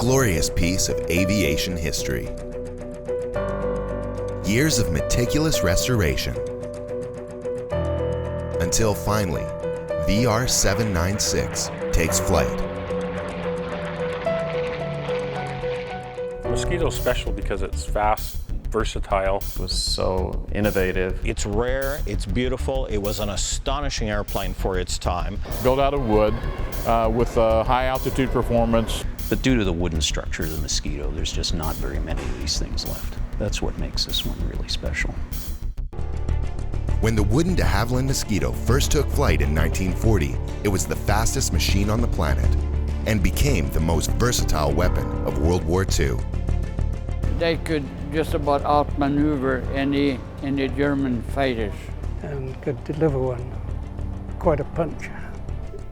glorious piece of aviation history. Years of meticulous restoration. Until finally, VR796 takes flight. Mosquito's special because it's fast, versatile. It was so innovative. It's rare, it's beautiful, it was an astonishing airplane for its time. Built out of wood with high altitude performance. But due to the wooden structure of the Mosquito, there's just not very many of these things left. That's what makes this one really special. When the wooden de Havilland Mosquito first took flight in 1940, it was the fastest machine on the planet and became the most versatile weapon of World War II. They could just about outmaneuver any German fighters. And could deliver one quite a punch.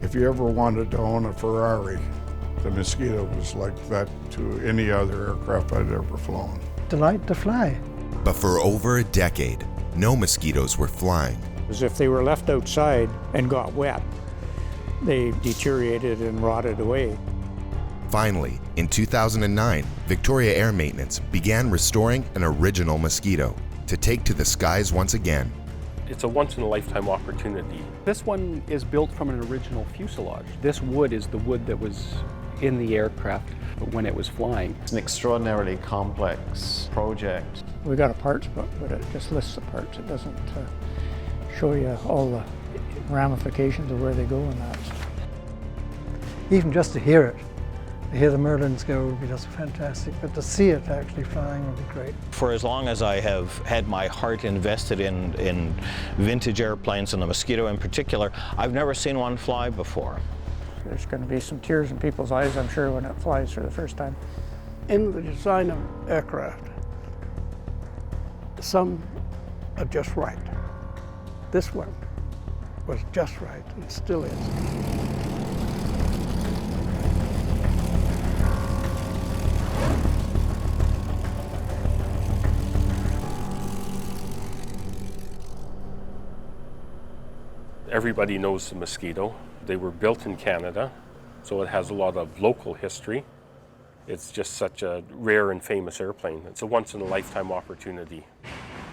If you ever wanted to own a Ferrari, the Mosquito was like that to any other aircraft I'd ever flown. Delight to fly. But for over a decade, no Mosquitoes were flying. As if they were left outside and got wet, they deteriorated and rotted away. Finally, in 2009, Victoria Air Maintenance began restoring an original Mosquito to take to the skies once again. It's a once-in-a-lifetime opportunity. This one is built from an original fuselage. This wood is the wood that was in the aircraft when it was flying. It's an extraordinarily complex project. We got a parts book, but it just lists the parts. It doesn't show you all the ramifications of where they go and that. Even just to hear it, to hear the Merlins go would be just fantastic, but to see it actually flying would be great. For as long as I have had my heart invested in vintage airplanes, and the Mosquito in particular, I've never seen one fly before. There's going to be some tears in people's eyes, I'm sure, when it flies for the first time. In the design of aircraft, some are just right. This one was just right and still is. Everybody knows the Mosquito. They were built in Canada, so it has a lot of local history. It's just such a rare and famous airplane. It's a once-in-a-lifetime opportunity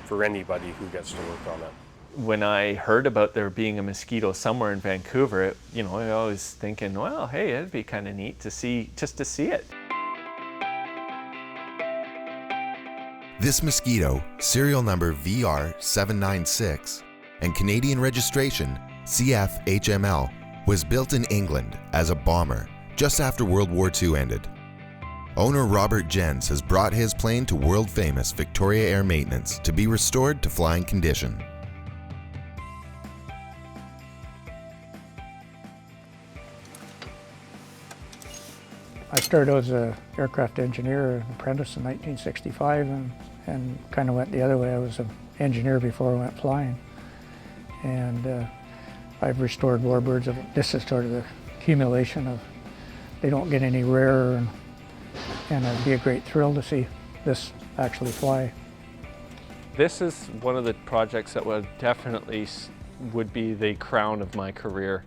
for anybody who gets to work on it. When I heard about there being a Mosquito somewhere in Vancouver, I was thinking, well, hey, it'd be kind of neat to see, just to see it. This Mosquito, serial number VR796 and Canadian registration CFHML, was built in England as a bomber just after World War II ended. Owner Robert Jens has brought his plane to world-famous Victoria Air Maintenance to be restored to flying condition. I started out as an aircraft engineer, an apprentice in 1965, and kind of went the other way. I was an engineer before I went flying. And I've restored warbirds. This is sort of the accumulation of, they don't get any rarer, and it'd be a great thrill to see this actually fly. This is one of the projects that would be the crown of my career.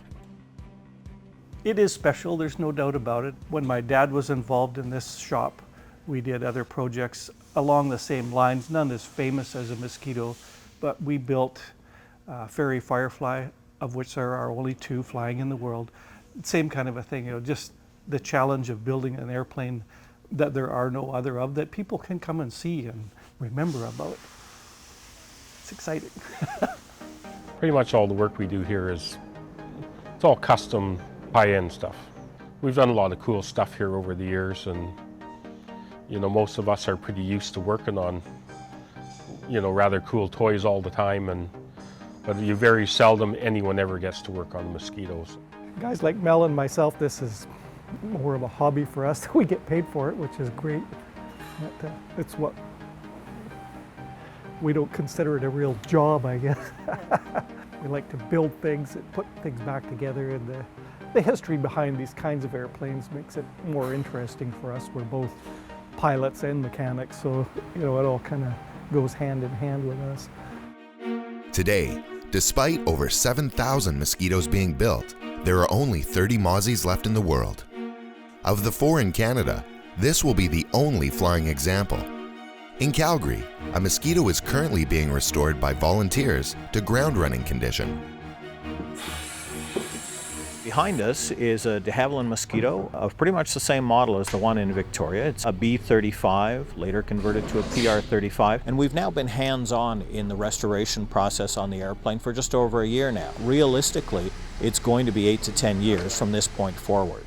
It is special, there's no doubt about it. When my dad was involved in this shop, we did other projects along the same lines, none as famous as a Mosquito, but we built Ferry Firefly, of which there are only 2 flying in the world. Same kind of a thing, just the challenge of building an airplane that there are no other of, that people can come and see and remember about. It's exciting. Pretty much all the work we do here it's all custom, high-end stuff. We've done a lot of cool stuff here over the years, and most of us are pretty used to working on rather cool toys all the time, but you very seldom anyone ever gets to work on Mosquitoes. Guys like Mel and myself, this is more of a hobby for us. We get paid for it, which is great. It's what we don't consider it a real job, I guess. We like to build things and put things back together, and the history behind these kinds of airplanes makes it more interesting for us. We're both pilots and mechanics, so it all kind of goes hand in hand with us. Today, despite over 7,000 Mosquitoes being built, there are only 30 Mozzies left in the world. Of the 4 in Canada, this will be the only flying example. In Calgary, a Mosquito is currently being restored by volunteers to ground running condition. Behind us is a de Havilland Mosquito of pretty much the same model as the one in Victoria. It's a B-35, later converted to a PR-35, and we've now been hands-on in the restoration process on the airplane for just over a year now. Realistically, it's going to be 8 to 10 years from this point forward.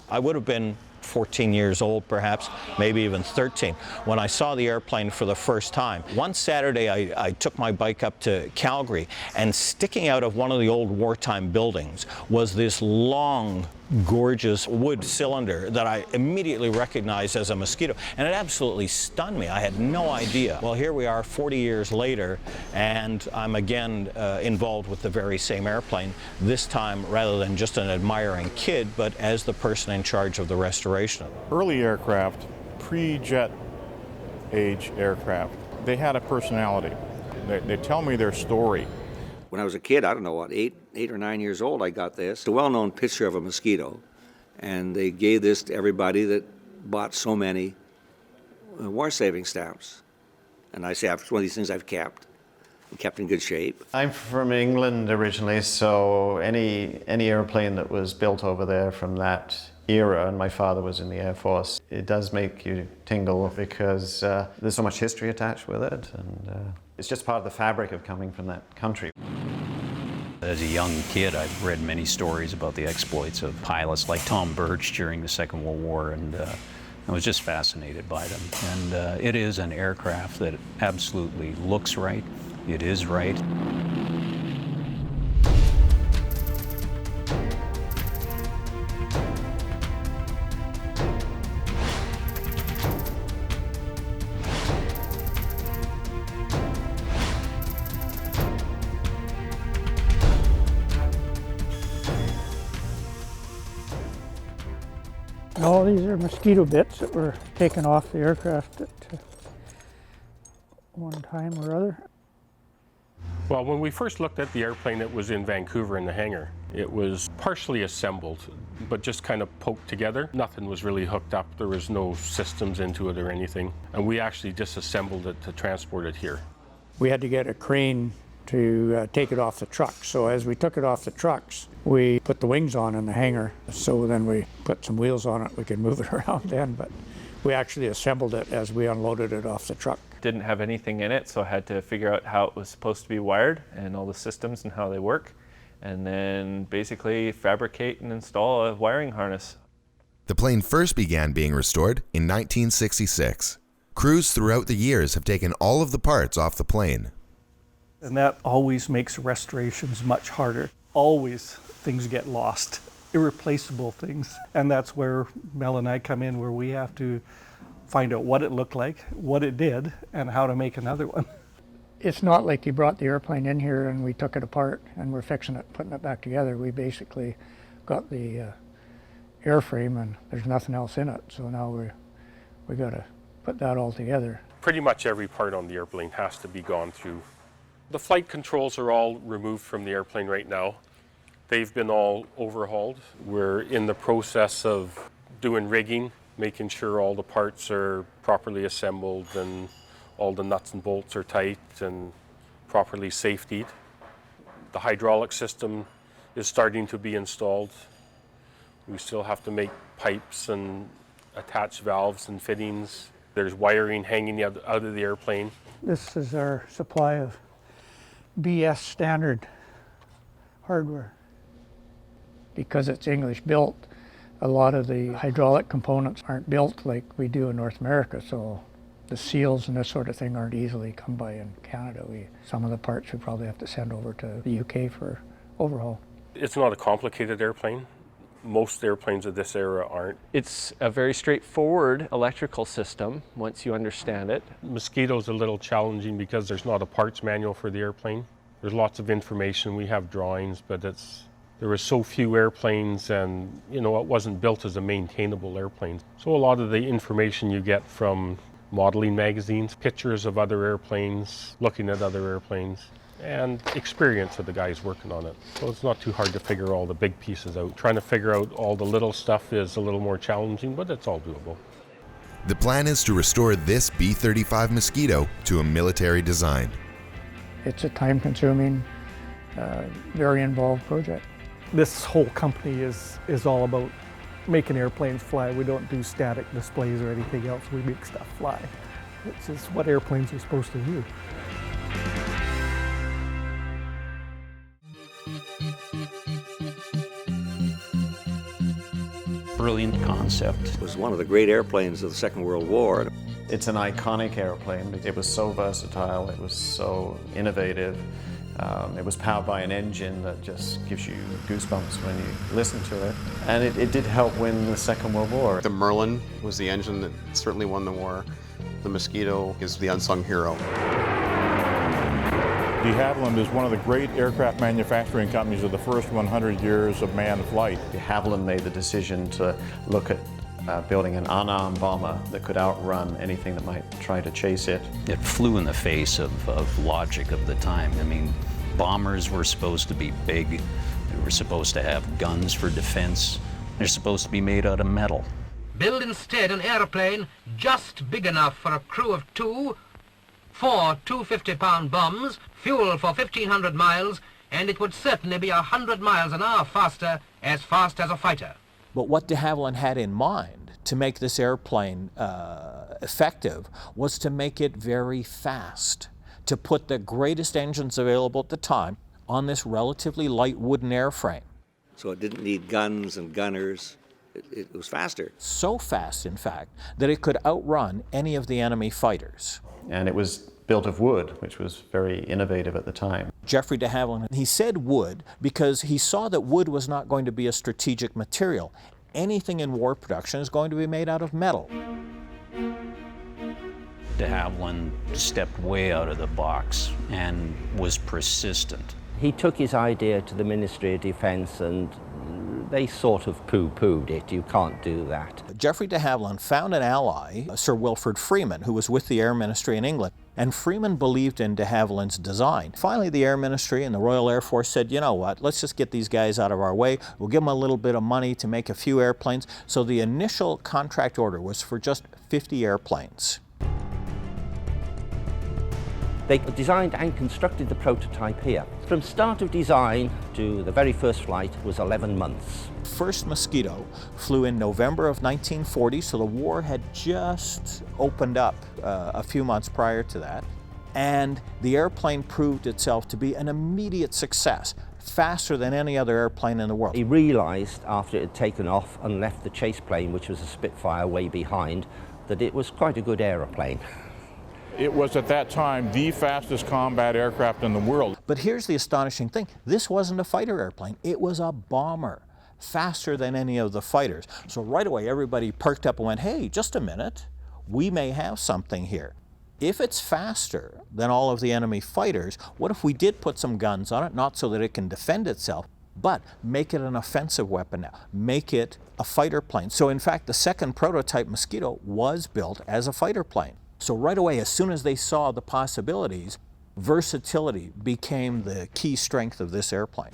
I would have been 14 years old perhaps, maybe even 13, when I saw the airplane for the first time. One Saturday I took my bike up to Calgary, and sticking out of one of the old wartime buildings was this long, gorgeous wood cylinder that I immediately recognized as a Mosquito, and it absolutely stunned me. I had no idea. Well, here we are 40 years later, and I'm again involved with the very same airplane, this time rather than just an admiring kid, but as the person in charge of the restoration. Early aircraft, pre-jet age aircraft, they had a personality. They tell me their story. When I was a kid, I don't know what, 8 or 9 years old, I got this. It's a well-known picture of a Mosquito, and they gave this to everybody that bought so many war-saving stamps. And I say, it's one of these things I've kept in good shape. I'm from England originally, so any airplane that was built over there from that era, and my father was in the Air Force, it does make you tingle because there's so much history attached with it, and it's just part of the fabric of coming from that country. As a young kid, I've read many stories about the exploits of pilots like Tom Birch during the Second World War, and I was just fascinated by them. And it is an aircraft that absolutely looks right. It is right. All these are Mosquito bits that were taken off the aircraft at one time or other. Well, when we first looked at the airplane, it was in Vancouver in the hangar. It was partially assembled, but just kind of poked together. Nothing was really hooked up. There was no systems into it or anything. And we actually disassembled it to transport it here. We had to get a crane to take it off the truck. So as we took it off the trucks, we put the wings on in the hangar. So then we put some wheels on it. We could move it around then, but we actually assembled it as we unloaded it off the truck. Didn't have anything in it, so I had to figure out how it was supposed to be wired and all the systems and how they work, and then basically fabricate and install a wiring harness. The plane first began being restored in 1966. Crews throughout the years have taken all of the parts off the plane. And that always makes restorations much harder. Always things get lost, irreplaceable things. And that's where Mel and I come in, where we have to find out what it looked like, what it did, and how to make another one. It's not like you brought the airplane in here and we took it apart and we're fixing it, putting it back together. We basically got the airframe and there's nothing else in it. So now we got to put that all together. Pretty much every part on the airplane has to be gone through. The flight controls are all removed from the airplane right now. They've been all overhauled. We're in the process of doing rigging, making sure all the parts are properly assembled and all the nuts and bolts are tight and properly safetied. The hydraulic system is starting to be installed. We still have to make pipes and attach valves and fittings. There's wiring hanging out of the airplane. This is our supply of BS standard hardware. Because it's English built, a lot of the hydraulic components aren't built like we do in North America, so the seals and this sort of thing aren't easily come by in Canada. Some of the parts we probably have to send over to the UK for overhaul. It's not a complicated airplane. Most airplanes of this era aren't. It's a very straightforward electrical system once you understand it. Mosquito's a little challenging because there's not a parts manual for the airplane. There's lots of information. We have drawings, but there were so few airplanes and, it wasn't built as a maintainable airplane. So a lot of the information you get from modeling magazines, pictures of other airplanes, looking at other airplanes, and experience of the guys working on it. So it's not too hard to figure all the big pieces out. Trying to figure out all the little stuff is a little more challenging, but it's all doable. The plan is to restore this B-35 Mosquito to a military design. It's a time-consuming, very involved project. This whole company is all about making airplanes fly. We don't do static displays or anything else. We make stuff fly, which is what airplanes are supposed to do. Brilliant concept. It was one of the great airplanes of the Second World War. It's an iconic airplane. It was so versatile, it was so innovative. It was powered by an engine that just gives you goosebumps when you listen to it. And it did help win the Second World War. The Merlin was the engine that certainly won the war. The Mosquito is the unsung hero. De Havilland is one of the great aircraft manufacturing companies of the first 100 years of manned flight. De Havilland made the decision to look at building an unarmed bomber that could outrun anything that might try to chase it. It flew in the face of logic of the time. I mean, bombers were supposed to be big. They were supposed to have guns for defense. They're supposed to be made out of metal. Build instead an airplane just big enough for a crew of two, 4 250-pound bombs, fuel for 1,500 miles, and it would certainly be 100 miles an hour faster as a fighter. But what de Havilland had in mind to make this airplane effective was to make it very fast, to put the greatest engines available at the time on this relatively light wooden airframe. So it didn't need guns and gunners. It was faster. So fast, in fact, that it could outrun any of the enemy fighters. And it was built of wood, which was very innovative at the time. Jeffrey de Havilland, he said wood because he saw that wood was not going to be a strategic material. Anything in war production is going to be made out of metal. De Havilland stepped way out of the box and was persistent. He took his idea to the Ministry of Defence and they sort of poo-pooed it. You can't do that. Jeffrey de Havilland found an ally, Sir Wilfrid Freeman, who was with the Air Ministry in England, and Freeman believed in de Havilland's design. Finally, the Air Ministry and the Royal Air Force said, you know what, let's just get these guys out of our way. We'll give them a little bit of money to make a few airplanes. So the initial contract order was for just 50 airplanes. They designed and constructed the prototype here. From start of design to the very first flight was 11 months. First Mosquito flew in November of 1940, so the war had just opened up a few months prior to that. And the airplane proved itself to be an immediate success, faster than any other airplane in the world. He realized after it had taken off and left the chase plane, which was a Spitfire way behind, that it was quite a good aeroplane. It was at that time the fastest combat aircraft in the world. But here's the astonishing thing. This wasn't a fighter airplane. It was a bomber, faster than any of the fighters. So right away, everybody perked up and went, hey, just a minute. We may have something here. If it's faster than all of the enemy fighters, what if we did put some guns on it, not so that it can defend itself, but make it an offensive weapon now, make it a fighter plane. So in fact, the second prototype Mosquito was built as a fighter plane. So right away, as soon as they saw the possibilities, versatility became the key strength of this airplane.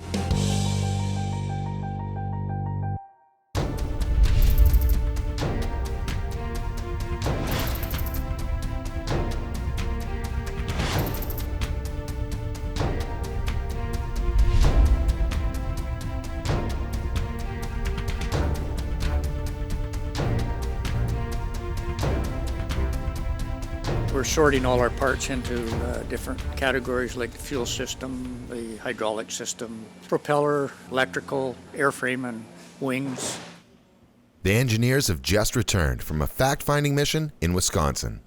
We're sorting all our parts into different categories like the fuel system, the hydraulic system, propeller, electrical, airframe, and wings. The engineers have just returned from a fact-finding mission in Wisconsin.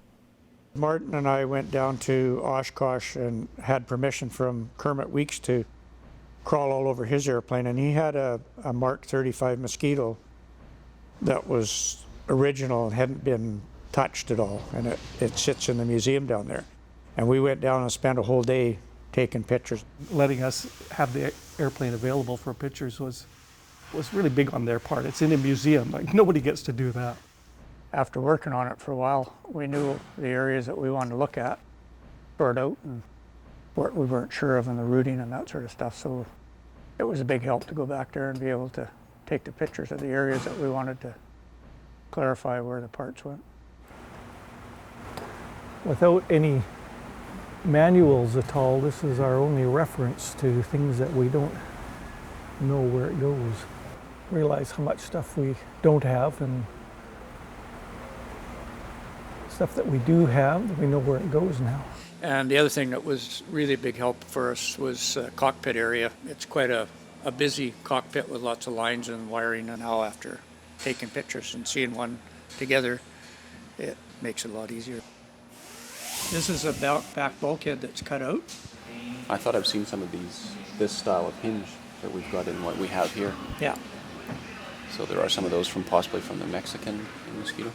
Martin and I went down to Oshkosh and had permission from Kermit Weeks to crawl all over his airplane, and he had a Mark 35 Mosquito that was original and hadn't been touched at all, and it sits in the museum down there. And we went down and spent a whole day taking pictures. Letting us have the airplane available for pictures was really big on their part. It's in a museum, like nobody gets to do that. After working on it for a while, we knew the areas that we wanted to look at, sort out, and what we weren't sure of in the routing and that sort of stuff. So it was a big help to go back there and be able to take the pictures of the areas that we wanted to clarify where the parts went. Without any manuals at all, this is our only reference to things that we don't know where it goes. Realize how much stuff we don't have, and stuff that we do have, that we know where it goes now. And the other thing that was really a big help for us was cockpit area. It's quite a busy cockpit with lots of lines and wiring, and now after taking pictures and seeing one together, it makes it a lot easier. This is a back bulkhead that's cut out. I thought I've seen some of this style of hinge that we've got in what we have here. Yeah. So there are some of those possibly from the Mexican Mosquito.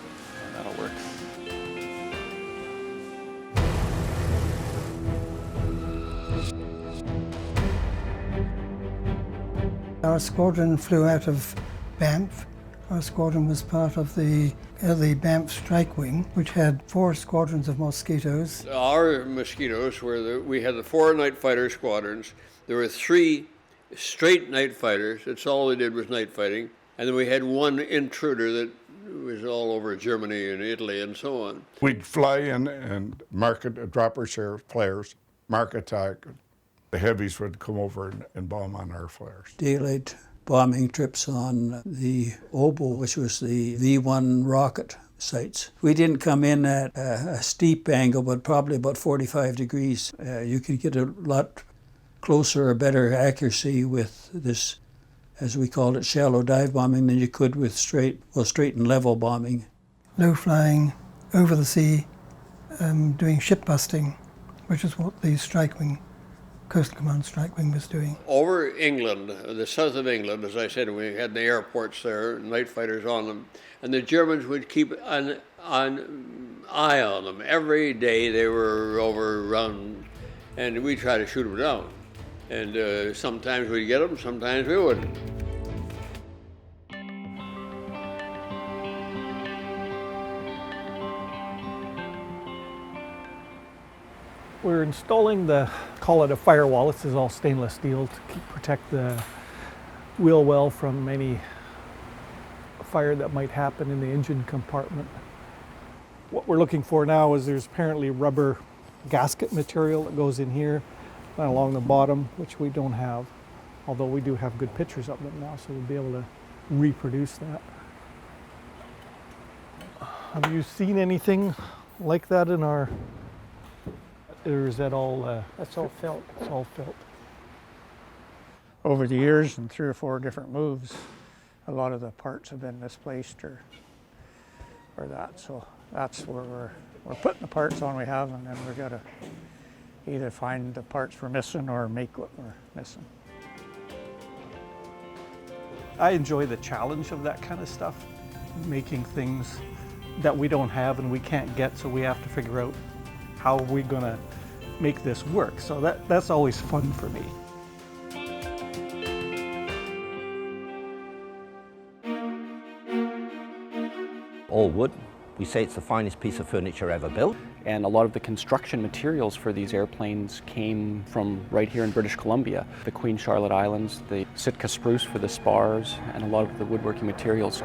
That'll work. Our squadron flew out of Banff. Our squadron was part of the Banff Strike Wing, which had 4 squadrons of Mosquitoes. Our Mosquitoes we had the 4 night fighter squadrons. There were 3 straight night fighters. That's all they did was night fighting. And then we had 1 intruder that was all over Germany and Italy and so on. We'd fly in and drop our flares, mark attack. The heavies would come over and bomb on our flares. Daylight bombing trips on the Oboe, which was the V1 rocket sites. We didn't come in at a steep angle, but probably about 45 degrees. You could get a lot closer or better accuracy with this, as we called it, shallow dive bombing than you could with straight and level bombing. Low flying over the sea, doing ship busting, which is what the Strike Wing, Coastal Command Strike Wing was doing. Over England, the south of England, as I said, we had the airports there, night fighters on them, and the Germans would keep an eye on them. Every day they were overrun, and we tried to shoot them down. And sometimes we'd get them, sometimes we wouldn't. We're installing call it a firewall. This is all stainless steel to protect the wheel well from any fire that might happen in the engine compartment. What we're looking for now is there's apparently rubber gasket material that goes in here and along the bottom, which we don't have, although we do have good pictures of them now, so we'll be able to reproduce that. Have you seen anything like that in our, or is that all? That's all felt. It's all felt. Over the years and 3 or 4 different moves, a lot of the parts have been misplaced or that. So that's where we're putting the parts on we have, and then we've got to either find the parts we're missing or make what we're missing. I enjoy the challenge of that kind of stuff, making things that we don't have and we can't get, so we have to figure out how are we going to make this work. So that's always fun for me. All wood. We say it's the finest piece of furniture ever built. And a lot of the construction materials for these airplanes came from right here in British Columbia. The Queen Charlotte Islands, the Sitka spruce for the spars, and a lot of the woodworking materials.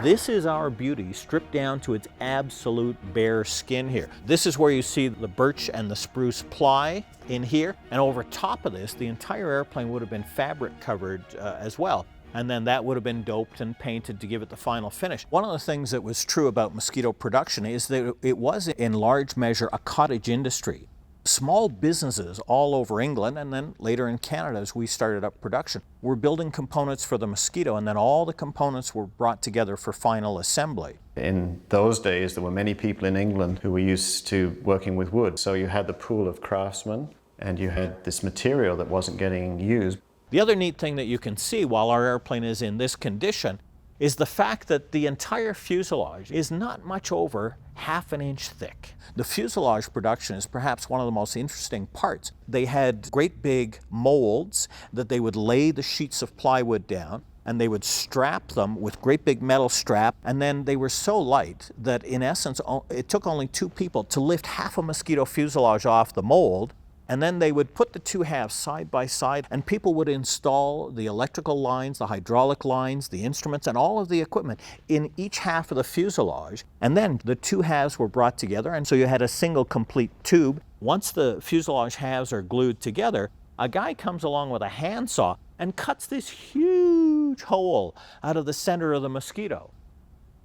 This is our beauty stripped down to its absolute bare skin here. This is where you see the birch and the spruce ply in here. And over top of this, the entire airplane would have been fabric covered as well. And then that would have been doped and painted to give it the final finish. One of the things that was true about Mosquito production is that it was in large measure a cottage industry. Small businesses all over England, and then later in Canada as we started up production, were building components for the Mosquito, and then all the components were brought together for final assembly. In those days, there were many people in England who were used to working with wood. So you had the pool of craftsmen, and you had this material that wasn't getting used. The other neat thing that you can see while our airplane is in this condition is the fact that the entire fuselage is not much over ½ an inch thick. The fuselage production is perhaps one of the most interesting parts. They had great big molds that they would lay the sheets of plywood down, and they would strap them with great big metal strap, and then they were so light that in essence it took only 2 people to lift half a Mosquito fuselage off the mold And then they would put the two halves side by side, and people would install the electrical lines, the hydraulic lines, the instruments, and all of the equipment in each half of the fuselage. And then the two halves were brought together, and so you had a single complete tube. Once the fuselage halves are glued together, a guy comes along with a handsaw and cuts this huge hole out of the center of the Mosquito.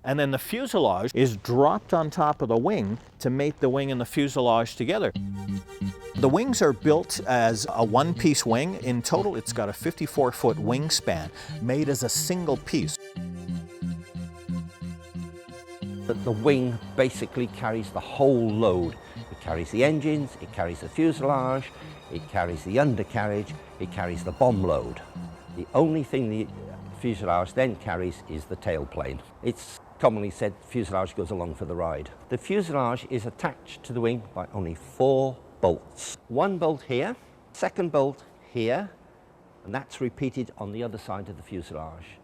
And then the fuselage is dropped on top of the wing to mate the wing and the fuselage together. The wings are built as a one-piece wing. In total, it's got a 54-foot wingspan, made as a single piece. The wing basically carries the whole load. It carries the engines, it carries the fuselage, it carries the undercarriage, it carries the bomb load. The only thing the fuselage then carries is the tailplane. It's commonly said fuselage goes along for the ride. The fuselage is attached to the wing by only 4 bolts. 1 bolt here, 2nd bolt here, and that's repeated on the other side of the fuselage.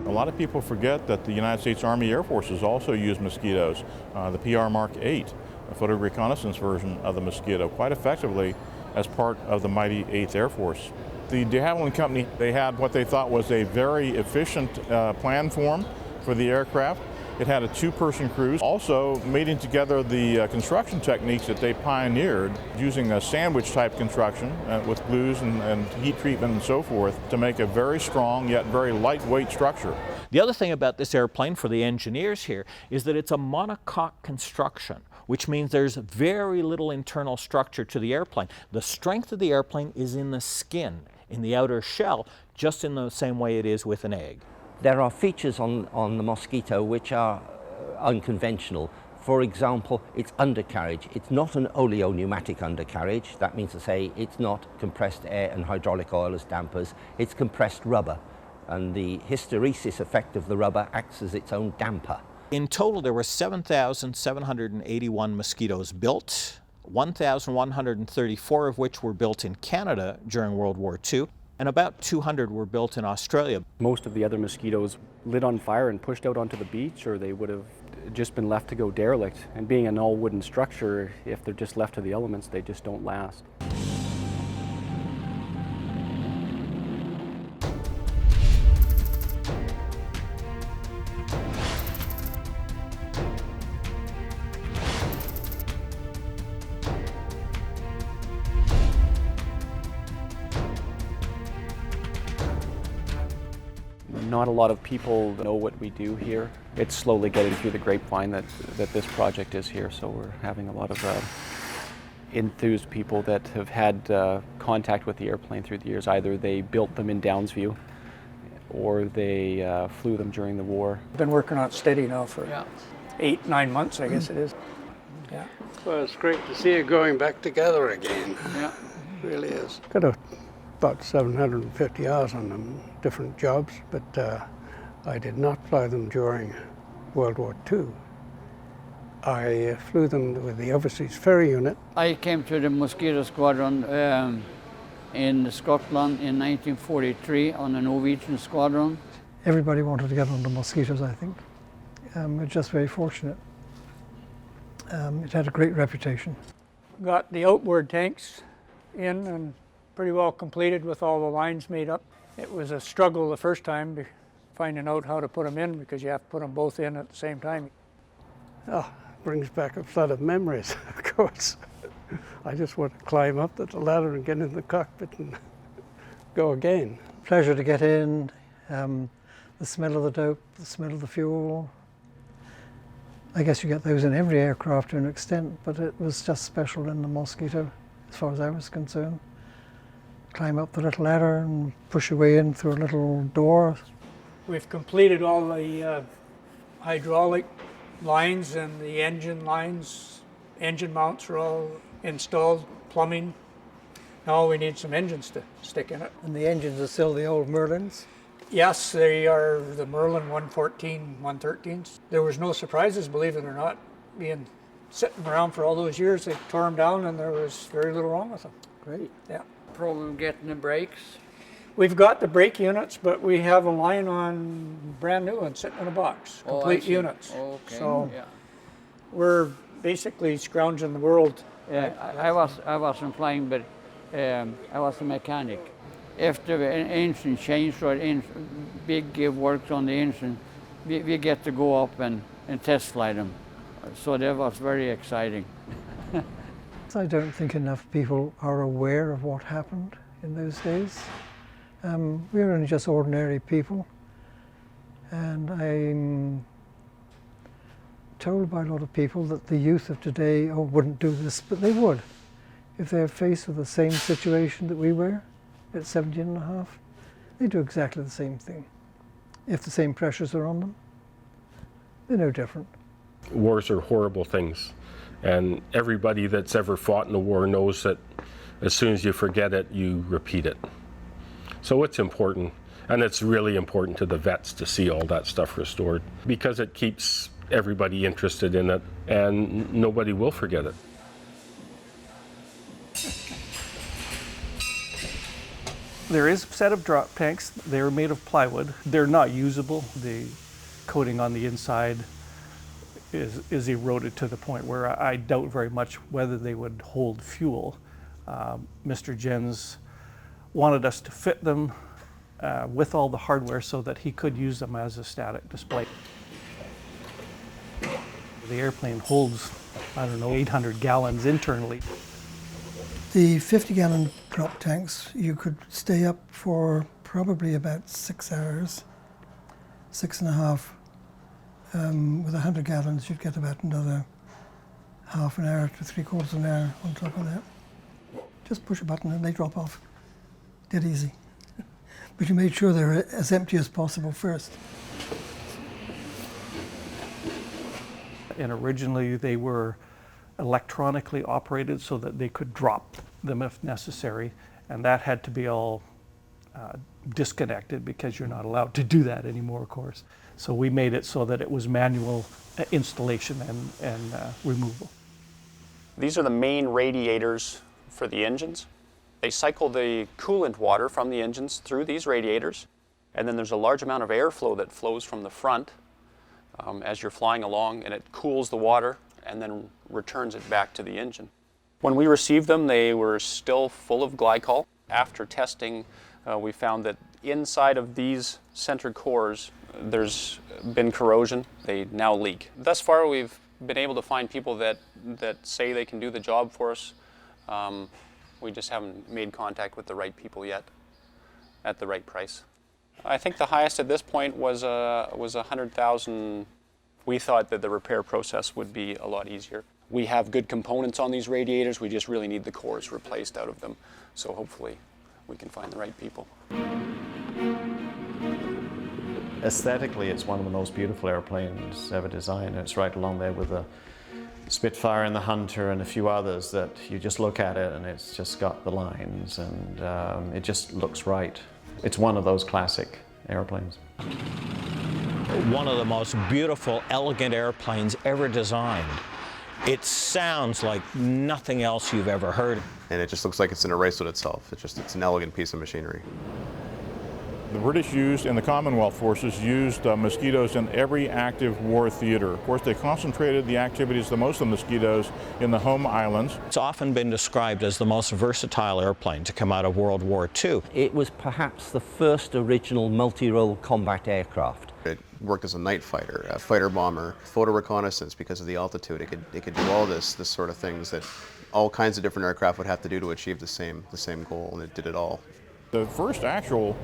A lot of people forget that the United States Army Air Forces also use Mosquitoes. The PR Mark 8, a photo reconnaissance version of the Mosquito, quite effectively as part of the mighty 8th Air Force. The de Havilland Company, they had what they thought was a very efficient plan form for the aircraft. It had a 2-person crew, also mating together the construction techniques that they pioneered using a sandwich type construction with glues and heat treatment and so forth to make a very strong yet very lightweight structure. The other thing about this airplane for the engineers here is that it's a monocoque construction, which means there's very little internal structure to the airplane. The strength of the airplane is in the skin, in the outer shell, just in the same way it is with an egg. There are features on the Mosquito which are unconventional. For example, its undercarriage. It's not an oleo-pneumatic undercarriage. That means to say it's not compressed air and hydraulic oil as dampers. It's compressed rubber, and the hysteresis effect of the rubber acts as its own damper. In total, there were 7,781 Mosquitoes built, 1,134 of which were built in Canada during World War II, and about 200 were built in Australia. Most of the other Mosquitoes lit on fire and pushed out onto the beach, or they would have just been left to go derelict. And being an all-wooden structure, if they're just left to the elements, they just don't last. Not a lot of people know what we do here. It's slowly getting through the grapevine that this project is here, so we're having a lot of enthused people that have had contact with the airplane through the years. Either they built them in Downsview or they flew them during the war. I've been working on it steady now for 8-9 months, I guess it is. Yeah. Well, it's great to see it going back together again. Yeah, it really is. Got about 750 hours on them, different jobs, but I did not fly them during World War II. I flew them with the Overseas Ferry Unit. I came to the Mosquito Squadron in Scotland in 1943 on a Norwegian squadron. Everybody wanted to get on the Mosquitoes, I think. We're just very fortunate. It had a great reputation. Got the outboard tanks in and pretty well completed with all the lines made up. It was a struggle the first time finding out how to put them in because you have to put them both in at the same time. Oh, brings back a flood of memories, of course. I just want to climb up the ladder and get in the cockpit and go again. Pleasure to get in, the smell of the dope, the smell of the fuel. I guess you get those in every aircraft to an extent, but it was just special in the Mosquito as far as I was concerned. Climb up the little ladder and push your way in through a little door. We've completed all the hydraulic lines and the engine lines. Engine mounts are all installed, plumbing. Now we need some engines to stick in it. And the engines are still the old Merlins? Yes, they are the Merlin 114, 113s. There was no surprises, believe it or not, sitting around for all those years. They tore them down and there was very little wrong with them. Great. Yeah. Problem getting the brakes? We've got the brake units, but we have a line on brand new ones sitting in a box, complete units. Okay. So yeah. we're basically scrounging the world I wasn't flying, but I was a mechanic. After the engine changed or big works on the engine, we get to go up and test fly them. So that was very exciting. I don't think enough people are aware of what happened in those days. We were only just ordinary people, and I'm told by a lot of people that the youth of today wouldn't do this, but they would. If they're faced with the same situation that we were at 17 and a half, they do exactly the same thing. If the same pressures are on them, they're no different. Wars are horrible things, and everybody that's ever fought in a war knows that as soon as you forget it, you repeat it. So it's important, and it's really important to the vets to see all that stuff restored, because it keeps everybody interested in it, and nobody will forget it. There is a set of drop tanks. They're made of plywood. They're not usable. The coating on the inside is eroded to the point where I doubt very much whether they would hold fuel. Mr. Jens wanted us to fit them with all the hardware so that he could use them as a static display. The airplane holds, I don't know, 800 gallons internally. The 50-gallon drop tanks, you could stay up for probably about 6 hours, 6.5. With 100 gallons, you'd get about another half an hour to 3/4 an hour on top of that. Just push a button and they drop off. Dead easy. But you made sure they're as empty as possible first. And originally they were electronically operated so that they could drop them if necessary, and that had to be all disconnected because you're not allowed to do that anymore, of course. So we made it so that it was manual installation and removal. These are the main radiators for the engines. They cycle the coolant water from the engines through these radiators, and then there's a large amount of airflow that flows from the front as you're flying along, and it cools the water and then returns it back to the engine. When we received them, they were still full of glycol. After testing, we found that inside of these center cores, there's been corrosion. They now leak. Thus far, we've been able to find people that say they can do the job for us. We just haven't made contact with the right people yet at the right price. I think the highest at this point was 100,000. We thought that the repair process would be a lot easier. We have good components on these radiators. We just really need the cores replaced out of them. So hopefully we can find the right people. Aesthetically, it's one of the most beautiful airplanes ever designed. It's right along there with the Spitfire and the Hunter and a few others that you just look at it and it's just got the lines and it just looks right. It's one of those classic airplanes. One of the most beautiful, elegant airplanes ever designed. It sounds like nothing else you've ever heard. And it just looks like it's in a race with itself. It's an elegant piece of machinery. The British used and the Commonwealth forces used Mosquitoes in every active war theater. Of course, they concentrated the activities, the most of Mosquitoes, in the home islands. It's often been described as the most versatile airplane to come out of World War II. It was perhaps the first original multi-role combat aircraft. It worked as a night fighter, a fighter bomber, photo reconnaissance because of the altitude. It could do all this sort of things that all kinds of different aircraft would have to do to achieve the same goal, and it did it all. The first actual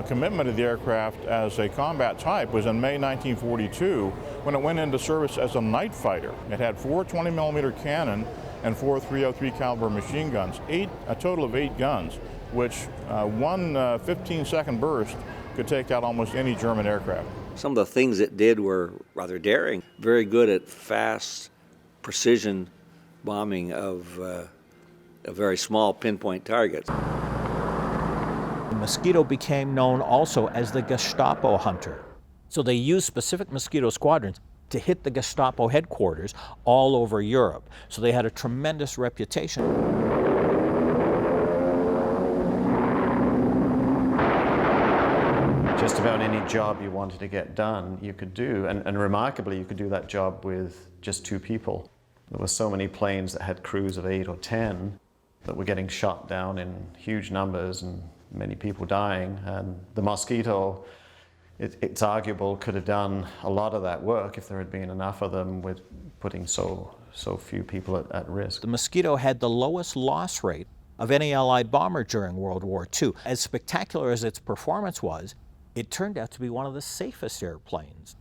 commitment of the aircraft as a combat type was in May 1942 when it went into service as a night fighter. It had 4 20mm cannon and 4 .303 caliber machine guns, a total of 8 guns, which one 15-second burst could take out almost any German aircraft. Some of the things it did were rather daring. Very good at fast, precision bombing of very small pinpoint targets. The Mosquito became known also as the Gestapo Hunter. So they used specific Mosquito squadrons to hit the Gestapo headquarters all over Europe. So they had a tremendous reputation. Just about any job you wanted to get done, you could do. And remarkably, you could do that job with just 2 people. There were so many planes that had crews of 8 or 10 that were getting shot down in huge numbers and many people dying. And the Mosquito, it's arguable, could have done a lot of that work if there had been enough of them, with putting so few people at risk. The Mosquito had the lowest loss rate of any Allied bomber during World War II. As spectacular as its performance was, it turned out to be one of the safest airplanes.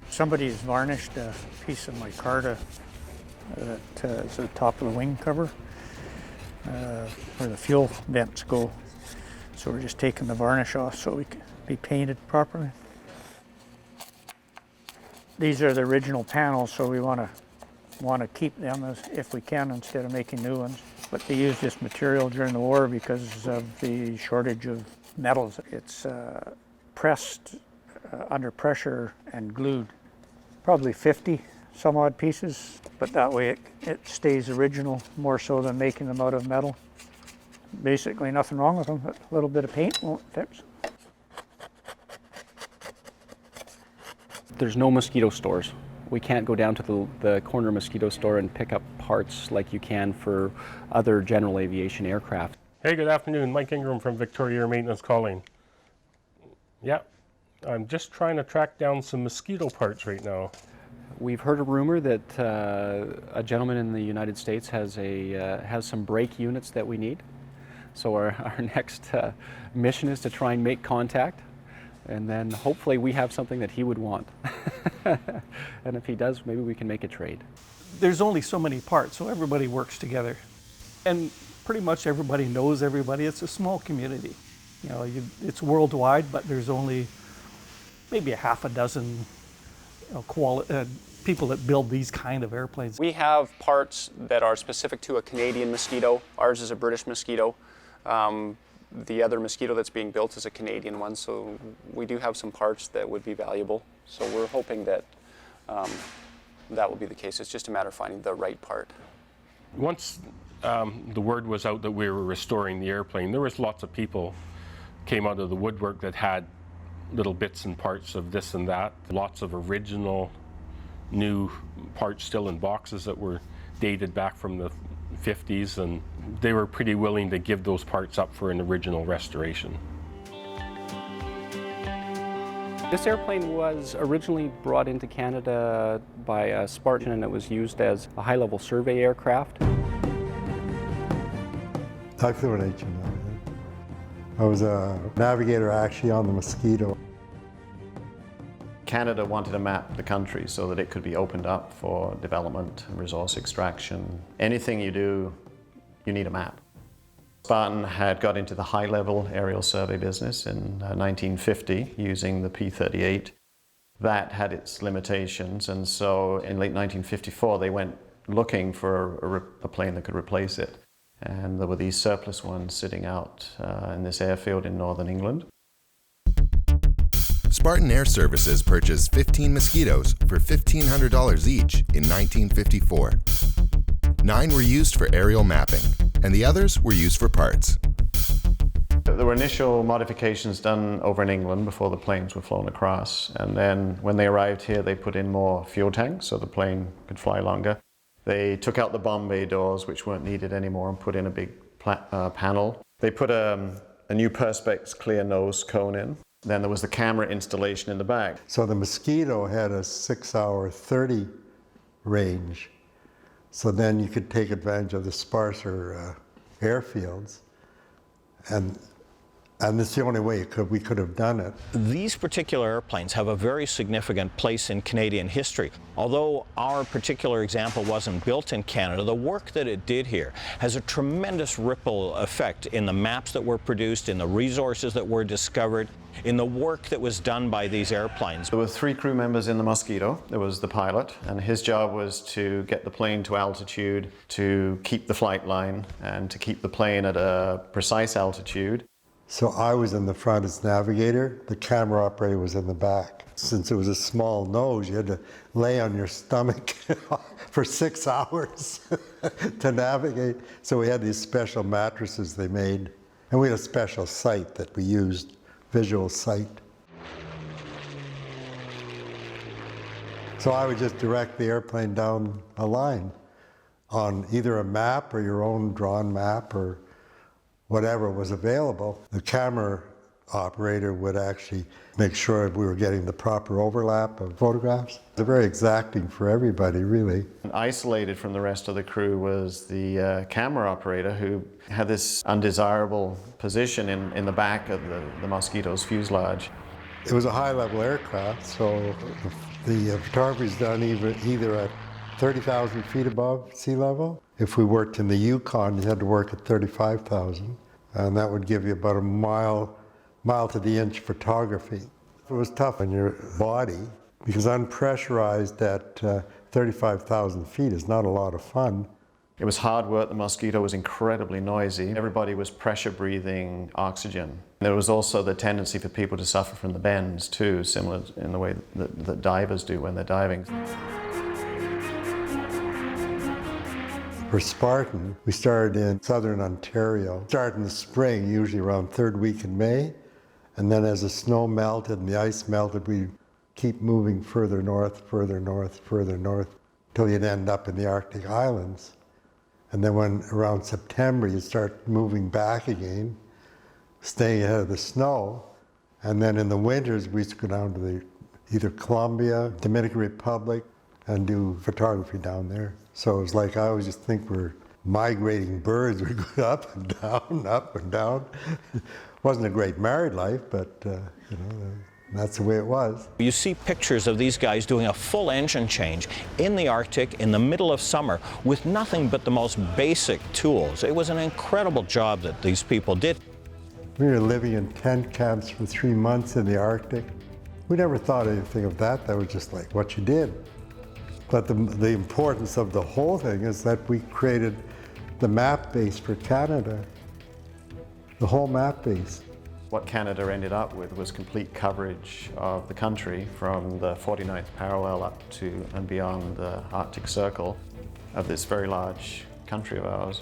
Somebody's varnished a piece of micarta that is the top of the wing cover where the fuel vents go. So we're just taking the varnish off so we can be painted properly. These are the original panels, so we want to keep them if we can instead of making new ones. But they used this material during the war because of the shortage of metals. It's pressed under pressure and glued. Probably 50 some odd pieces, but that way it stays original more so than making them out of metal. Basically nothing wrong with them, but a little bit of paint won't fix. There's no Mosquito stores. We can't go down to the corner Mosquito store and pick up parts like you can for other general aviation aircraft. Hey, good afternoon. Mike Ingram from Victoria Air Maintenance calling. Yeah, I'm just trying to track down some Mosquito parts right now. We've heard a rumor that a gentleman in the United States has some brake units that we need. So our next mission is to try and make contact, and then hopefully we have something that he would want. And if he does, maybe we can make a trade. There's only so many parts, so everybody works together. And pretty much everybody knows everybody. It's a small community. You know, it's worldwide, but there's only maybe a half a dozen people that build these kind of airplanes. We have parts that are specific to a Canadian Mosquito. Ours is a British Mosquito. The other Mosquito that's being built is a Canadian one, so we do have some parts that would be valuable. So we're hoping that that will be the case. It's just a matter of finding the right part. Once the word was out that we were restoring the airplane, there was lots of people came out of the woodwork that had little bits and parts of this and that. Lots of original new parts still in boxes that were dated back from the 50s, and they were pretty willing to give those parts up for an original restoration. This airplane was originally brought into Canada by Spartan, and it was used as a high-level survey aircraft. I flew an HML. I was a navigator actually on the Mosquito. Canada wanted to map the country so that it could be opened up for development and resource extraction. Anything you do, you need a map. Spartan had got into the high-level aerial survey business in 1950 using the P-38. That had its limitations, and so in late 1954 they went looking for a plane that could replace it. And there were these surplus ones sitting out in this airfield in northern England. Spartan Air Services purchased 15 Mosquitoes for $1,500 each in 1954. 9 were used for aerial mapping, and the others were used for parts. There were initial modifications done over in England before the planes were flown across, and then when they arrived here they put in more fuel tanks so the plane could fly longer. They took out the bomb bay doors, which weren't needed anymore, and put in a big panel. They put a new Perspex clear nose cone in. Then there was the camera installation in the back. So the Mosquito had a 6-hour 30 range. So then you could take advantage of the sparser airfields. And it's the only way we could have done it. These particular airplanes have a very significant place in Canadian history. Although our particular example wasn't built in Canada, the work that it did here has a tremendous ripple effect in the maps that were produced, in the resources that were discovered, in the work that was done by these airplanes. There were 3 crew members in the Mosquito. There was the pilot, and his job was to get the plane to altitude, to keep the flight line, and to keep the plane at a precise altitude. So I was in the front as navigator, the camera operator was in the back. Since it was a small nose, you had to lay on your stomach for 6 hours to navigate. So we had these special mattresses they made, and we had a special sight that we used, visual sight. So I would just direct the airplane down a line on either a map or your own drawn map or whatever was available. The camera operator would actually make sure we were getting the proper overlap of photographs. They're very exacting for everybody, really. Isolated from the rest of the crew was the camera operator, who had this undesirable position in the back of the Mosquito's fuselage. It was a high-level aircraft, so the photography is done either at 30,000 feet above sea level. If we worked in the Yukon, you had to work at 35,000, and that would give you about a mile to the inch photography. It was tough on your body because unpressurized at 35,000 feet is not a lot of fun. It was hard work. The Mosquito was incredibly noisy. Everybody was pressure breathing oxygen. There was also the tendency for people to suffer from the bends too, similar in the way that divers do when they're diving. For Spartan, we started in southern Ontario. Started in the spring, usually around third week in May. And then as the snow melted and the ice melted, we'd keep moving further north, till you'd end up in the Arctic Islands. And then when around September, you start moving back again, staying ahead of the snow. And then in the winters, we used to go down to either Colombia, Dominican Republic, and do photography down there. So it was like, I always just think we're migrating birds. We go up and down, up and down. Wasn't a great married life, but that's the way it was. You see pictures of these guys doing a full engine change in the Arctic in the middle of summer with nothing but the most basic tools. It was an incredible job that these people did. We were living in tent camps for 3 months in the Arctic. We never thought anything of that. That was just like what you did. But the importance of the whole thing is that we created the map base for Canada, the whole map base. What Canada ended up with was complete coverage of the country from the 49th parallel up to and beyond the Arctic Circle of this very large country of ours.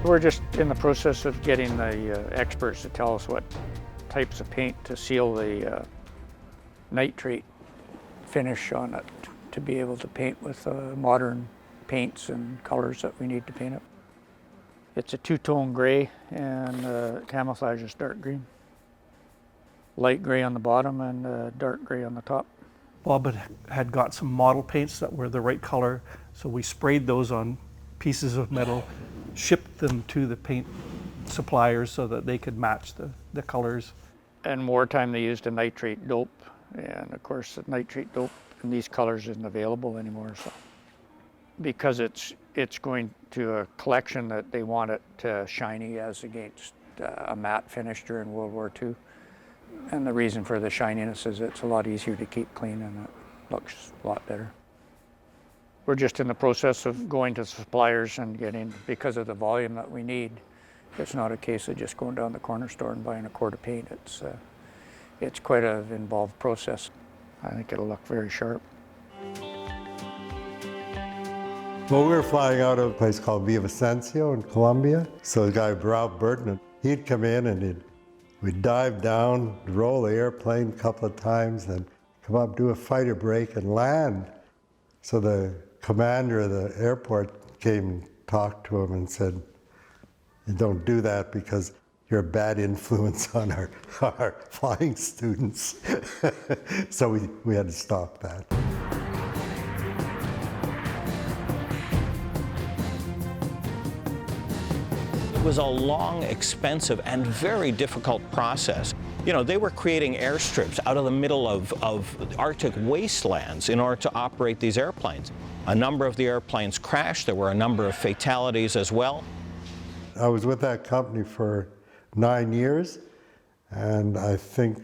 We're just in the process of getting the experts to tell us what types of paint to seal the nitrate finish on it to be able to paint with modern paints and colors that we need to paint it. It's a two-tone gray and camouflage is dark green. Light gray on the bottom and dark gray on the top. Bob had got some model paints that were the right color, so we sprayed those on pieces of metal, shipped them to the paint suppliers so that they could match the colors. And wartime they used a nitrate dope, and of course the nitrate dope in these colors isn't available anymore. So because it's going to a collection that they want it shiny as against a matte finish during World War II. And the reason for the shininess is it's a lot easier to keep clean and it looks a lot better. We're just in the process of going to suppliers and getting, because of the volume that we need, it's not a case of just going down the corner store and buying a quart of paint. It's quite an involved process. I think it'll look very sharp. Well, we were flying out of a place called Villavicencio in Colombia. So the guy, Ralph Burton, he'd come in and we'd dive down, roll the airplane a couple of times, and come up, do a fighter break, and land. So the commander of the airport came and talked to him and said, "You don't do that because you're a bad influence on our flying students." So we had to stop that. It was a long, expensive, and very difficult process. You know, they were creating airstrips out of the middle of Arctic wastelands in order to operate these airplanes. A number of the airplanes crashed. There were a number of fatalities as well. I was with that company for 9 years, and I think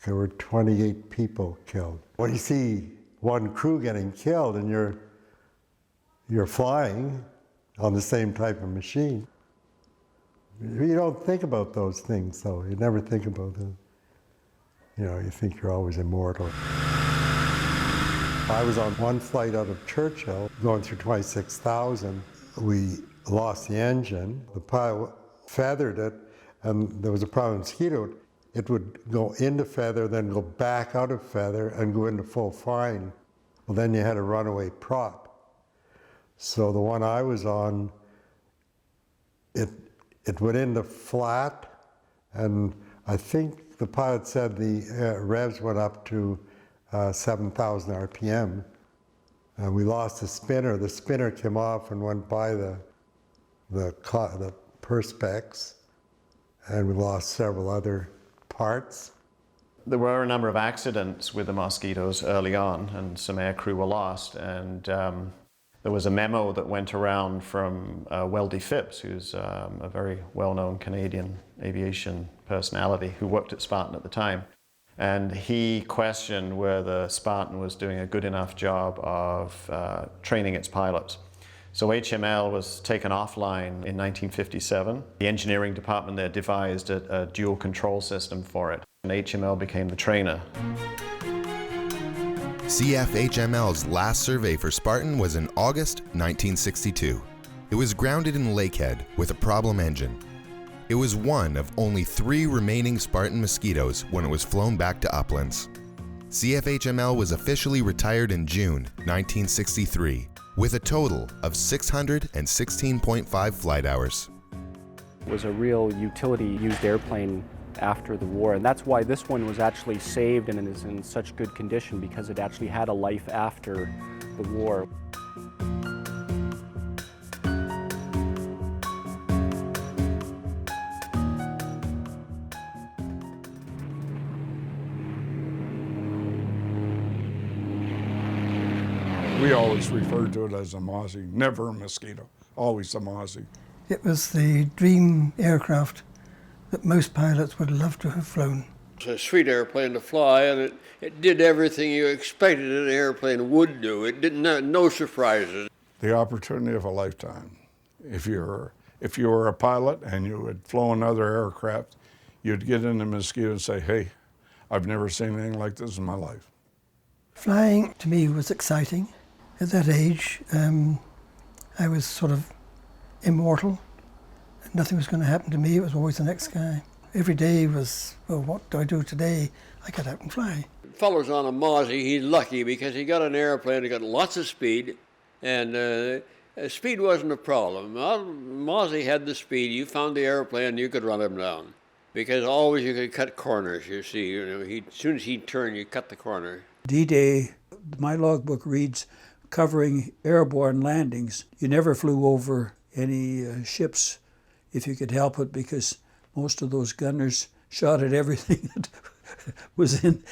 there were 28 people killed. When you see one crew getting killed and you're flying on the same type of machine, you don't think about those things, though. You never think about them. You know, you think you're always immortal. I was on one flight out of Churchill, going through 26,000. We lost the engine. The pilot feathered it, and there was a problem with Mosquito. It would go into feather, then go back out of feather, and go into full flying. Well, then you had a runaway prop. So the one I was on, it went into flat, and I think the pilot said the revs went up to 7,000 RPM. And we lost the spinner. The spinner came off and went by the perspex, and we lost several other parts. There were a number of accidents with the Mosquitoes early on, and some aircrew were lost. And there was a memo that went around from Weldy Phipps, who's a very well-known Canadian aviation personality who worked at Spartan at the time. And he questioned whether Spartan was doing a good enough job of training its pilots. So HML was taken offline in 1957. The engineering department there devised a dual control system for it, and HML became the trainer. CFHML's last survey for Spartan was in August 1962. It was grounded in Lakehead with a problem engine. It was one of only 3 remaining Spartan Mosquitoes when it was flown back to Uplands. CFHML was officially retired in June 1963 with a total of 616.5 flight hours. It was a real utility-used airplane after the war, and that's why this one was actually saved and is in such good condition, because it actually had a life after the war. We always referred to it as a Mozzie, never a Mosquito, always a Mozzie. It was the dream aircraft that most pilots would love to have flown. It's a sweet airplane to fly, and it did everything you expected an airplane would do. It didn't have no surprises. The opportunity of a lifetime. If you were a pilot and you had flown other aircraft, you'd get in the Mosquito and say, hey, I've never seen anything like this in my life. Flying to me was exciting. At that age, I was sort of immortal. Nothing was going to happen to me. It was always the next guy. Every day was, well, what do I do today? I got out and fly. Fellows on a Mozzie, he's lucky because he got an airplane that got lots of speed, and speed wasn't a problem. Mozzie had the speed. You found the airplane, you could run him down, because always you could cut corners. You see, as soon as he'd turn, you cut the corner. D-Day, my logbook reads, covering airborne landings. You never flew over any ships if you could help it, because most of those gunners shot at everything that was in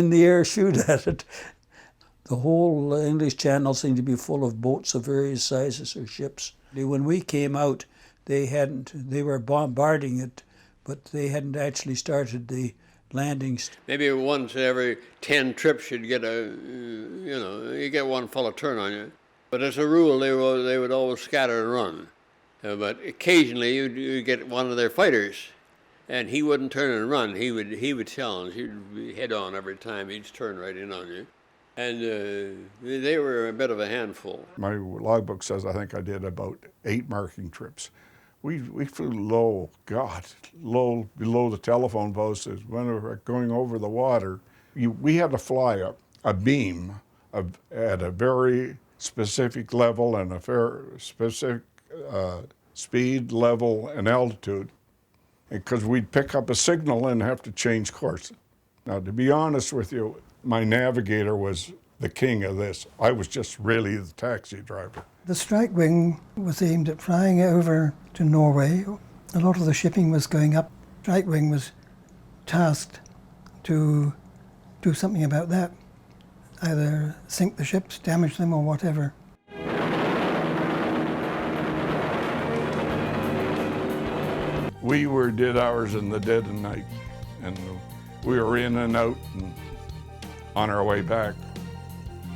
the air, shoot at it. The whole English Channel seemed to be full of boats of various sizes or ships. When we came out, they were bombarding it, but they hadn't actually started the landings. Maybe once every 10 trips you'd get you get one full of turn on you. But as a rule, they would always scatter and run. But occasionally you'd get one of their fighters, and he wouldn't turn and run. He would challenge. He'd be head on every time. He'd turn right in on you. And they were a bit of a handful. My logbook says I think I did about 8 marking trips. We flew low, low below the telephone posts when we were going over the water. We had to fly a beam at a very specific level and a very specific speed, level, and altitude, because we'd pick up a signal and have to change course. Now, to be honest with you, my navigator was the king of this. I was just really the taxi driver. The strike wing was aimed at flying over to Norway. A lot of the shipping was going up. Strike wing was tasked to do something about that, either sink the ships, damage them, or whatever. We did ours in the dead of night, and we were in and out and on our way back,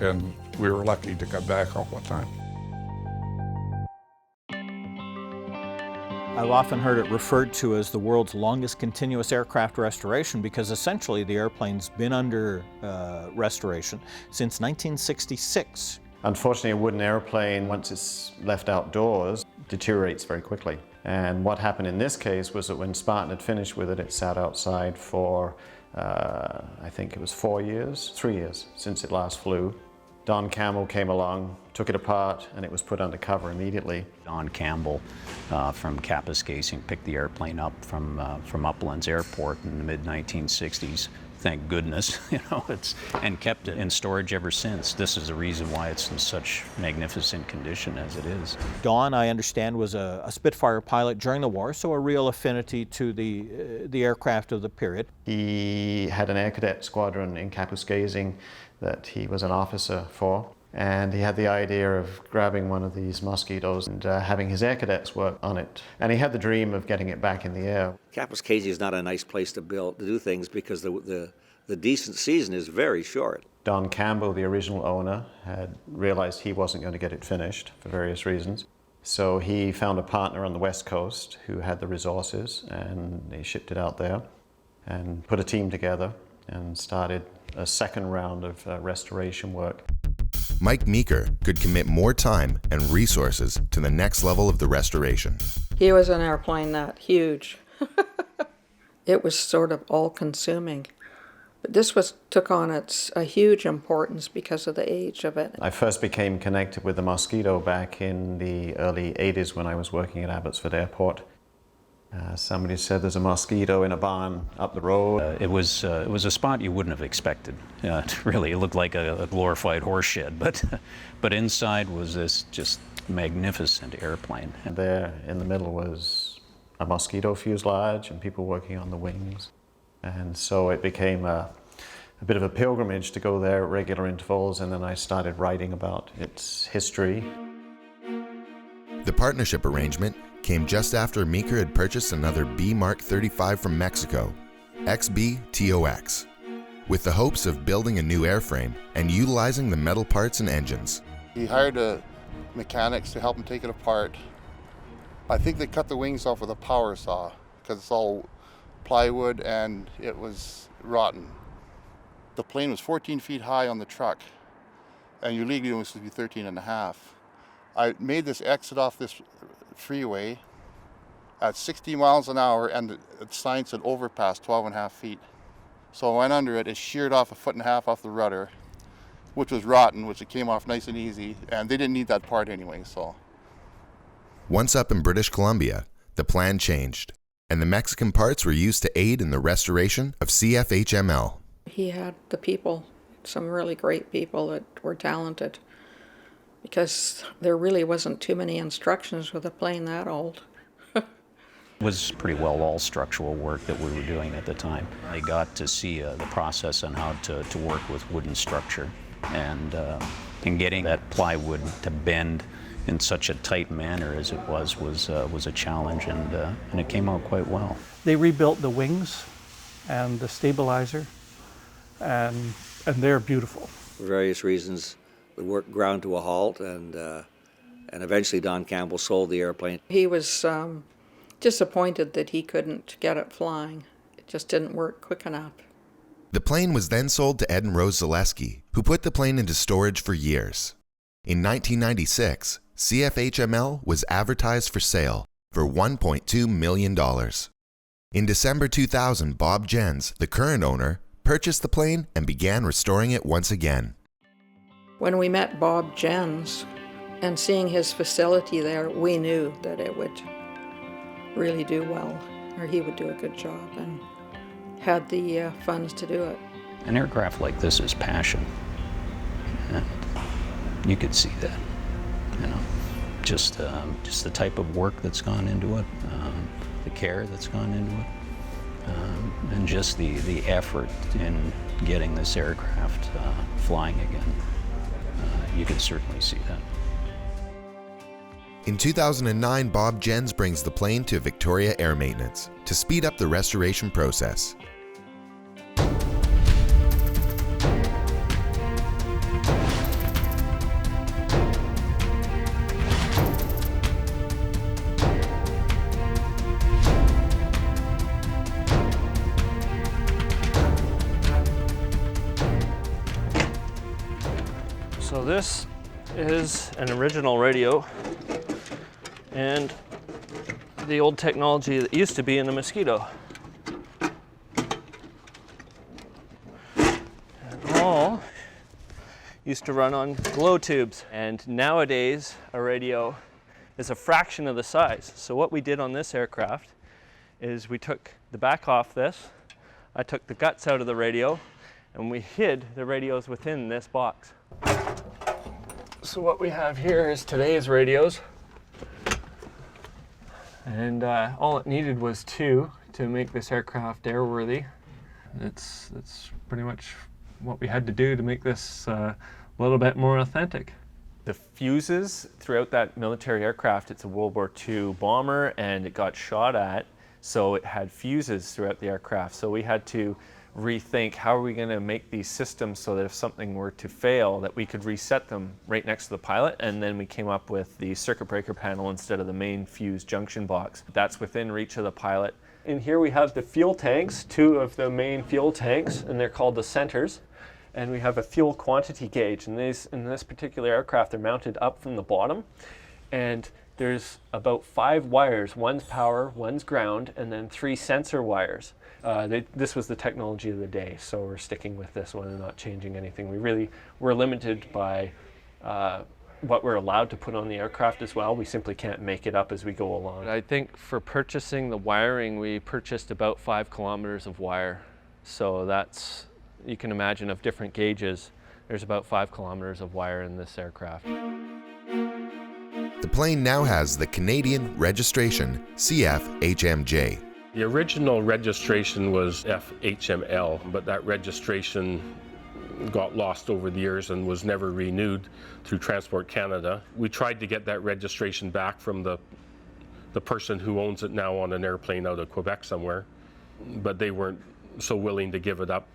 and we were lucky to come back all the time. I've often heard it referred to as the world's longest continuous aircraft restoration because essentially the airplane's been under restoration since 1966. Unfortunately, a wooden airplane, once it's left outdoors, deteriorates very quickly. And what happened in this case was that when Spartan had finished with it, it sat outside for, I think it was 3 years since it last flew. Don Campbell came along, took it apart, and it was put under cover immediately. Don Campbell from Kapuskasing picked the airplane up from Uplands Airport in the mid-1960s. Thank goodness, and kept it in storage ever since. This is the reason why it's in such magnificent condition as it is. Don, I understand, was a Spitfire pilot during the war, so a real affinity to the aircraft of the period. He had an air cadet squadron in Kapuskasing that he was an officer for, and he had the idea of grabbing one of these Mosquitos and having his air cadets work on it. And he had the dream of getting it back in the air. Kapuskasing is not a nice place to do things because the decent season is very short. Don Campbell, the original owner, had realized he wasn't going to get it finished for various reasons. So he found a partner on the West Coast who had the resources, and they shipped it out there and put a team together and started a second round of restoration work. Mike Meeker could commit more time and resources to the next level of the restoration. He was an airplane that huge. It was sort of all-consuming. But this took on a huge importance because of the age of it. I first became connected with the Mosquito back in the early 80s when I was working at Abbotsford Airport. Somebody said there's a Mosquito in a barn up the road. It was a spot you wouldn't have expected. Really, it looked like a glorified horse shed, but inside was this just magnificent airplane. And there in the middle was a Mosquito fuselage and people working on the wings. And so it became a bit of a pilgrimage to go there at regular intervals, and then I started writing about its history. The partnership arrangement came just after Meeker had purchased another B Mark 35 from Mexico, XB-TOX, with the hopes of building a new airframe and utilizing the metal parts and engines. He hired mechanics to help him take it apart. I think they cut the wings off with a power saw because it's all plywood and it was rotten. The plane was 14 feet high on the truck, and your legally was to be 13 and a half. I made this exit off this freeway at 60 miles an hour, and the sign said overpass 12 and a half feet. So I went under it. It sheared off 1.5 feet off the rudder, which was rotten, which it came off nice and easy, and they didn't need that part anyway. So once up in British Columbia, the plan changed, and the Mexican parts were used to aid in the restoration of CFHML. He had the people, some really great people that were talented, because there really wasn't too many instructions with a plane that old. It was pretty well all structural work that we were doing at the time. I got to see the process on how to work with wooden structure, and getting that plywood to bend in such a tight manner as it was a challenge, and it came out quite well. They rebuilt the wings and the stabilizer, and they're beautiful. For various reasons, the work ground to a halt, and eventually Don Campbell sold the airplane. He was disappointed that he couldn't get it flying. It just didn't work quick enough. The plane was then sold to Ed and Rose Zaleski, who put the plane into storage for years. In 1996, CFHML was advertised for sale for $1.2 million. In December 2000, Bob Jens, the current owner, purchased the plane and began restoring it once again. When we met Bob Jens and seeing his facility there, we knew that it would really do well, or he would do a good job, and had the funds to do it. An aircraft like this is passion. And you could see that, just the type of work that's gone into it, the care that's gone into it. and just the effort in getting this aircraft flying again. You can certainly see that. In 2009, Bob Jens brings the plane to Victoria Air Maintenance to speed up the restoration process. So this is an original radio and the old technology that used to be in the Mosquito. And all used to run on glow tubes. And nowadays, a radio is a fraction of the size. So what we did on this aircraft is we took the back off this, I took the guts out of the radio, and we hid the radios within this box. So what we have here is today's radios. And all it needed was 2 to make this aircraft airworthy. That's pretty much what we had to do to make this a little bit more authentic. The fuses throughout that military aircraft, it's a World War II bomber and it got shot at, so it had fuses throughout the aircraft. So we had to rethink how are we going to make these systems so that if something were to fail that we could reset them right next to the pilot, and then we came up with the circuit breaker panel instead of the main fuse junction box. That's within reach of the pilot. In here we have the fuel tanks, 2 of the main fuel tanks, and they're called the centers. And we have a fuel quantity gauge, and in this particular aircraft they're mounted up from the bottom, and there's about 5 wires, one's power, one's ground, and then 3 sensor wires. This was the technology of the day, so we're sticking with this one and not changing anything. We're limited by what we're allowed to put on the aircraft as well. We simply can't make it up as we go along. I think for purchasing the wiring, we purchased about 5 kilometers of wire. So that's, you can imagine, of different gauges, there's about 5 kilometers of wire in this aircraft. The plane now has the Canadian registration CF-HMJ. The original registration was FHML, but that registration got lost over the years and was never renewed through Transport Canada. We tried to get that registration back from the person who owns it now on an airplane out of Quebec somewhere, but they weren't so willing to give it up.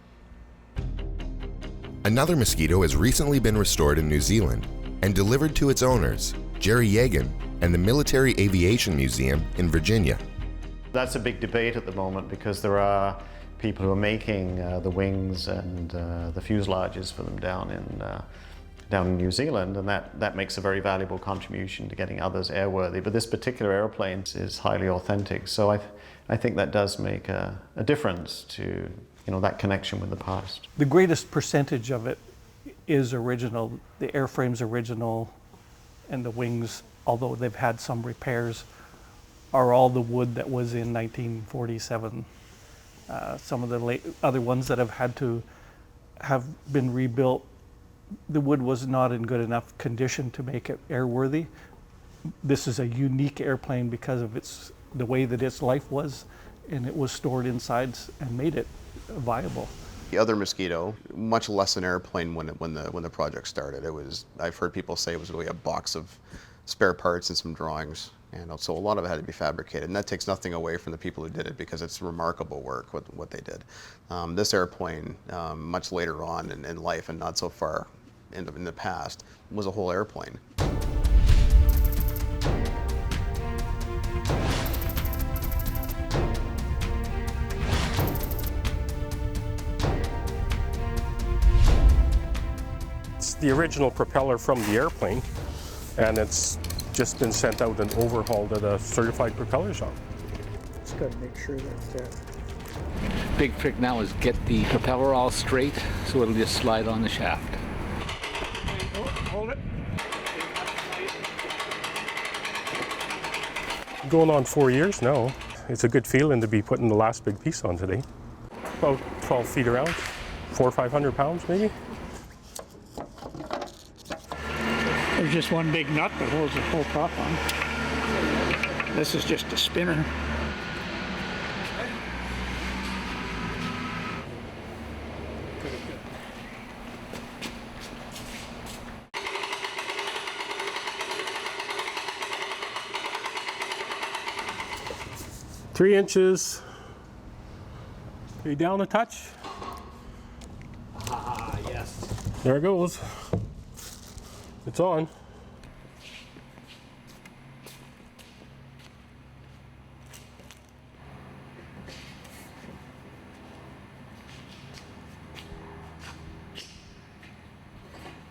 Another Mosquito has recently been restored in New Zealand and delivered to its owners, Jerry Yegan and the Military Aviation Museum in Virginia. That's a big debate at the moment because there are people who are making the wings and the fuselages for them down in New Zealand, and that makes a very valuable contribution to getting others airworthy. But this particular airplane is highly authentic, so I think that does make a difference to that connection with the past. The greatest percentage of it is original. The airframe's original, and the wings, although they've had some repairs, are all the wood that was in 1947. Some of the other ones that have been rebuilt, the wood was not in good enough condition to make it airworthy. This is a unique airplane because of the way that its life was, and it was stored inside and made it viable. The other Mosquito, much less an airplane when the project started. I've heard people say it was really a box of spare parts and some drawings. And so a lot of it had to be fabricated, and that takes nothing away from the people who did it because it's remarkable work what they did. This airplane, much later on in life and not so far in the past, was a whole airplane. It's the original propeller from the airplane, and it's just been sent out and overhauled at a certified propeller shop. Just got to make sure that big trick now is get the propeller all straight so it'll just slide on the shaft. hold it. Going on 4 years now. It's a good feeling to be putting the last big piece on today. About 12 feet around, 400 or 500 pounds maybe. There's just one big nut that holds the whole prop on. This is just a spinner. 3 inches. Are you down a touch? Ah, yes. There it goes. It's on.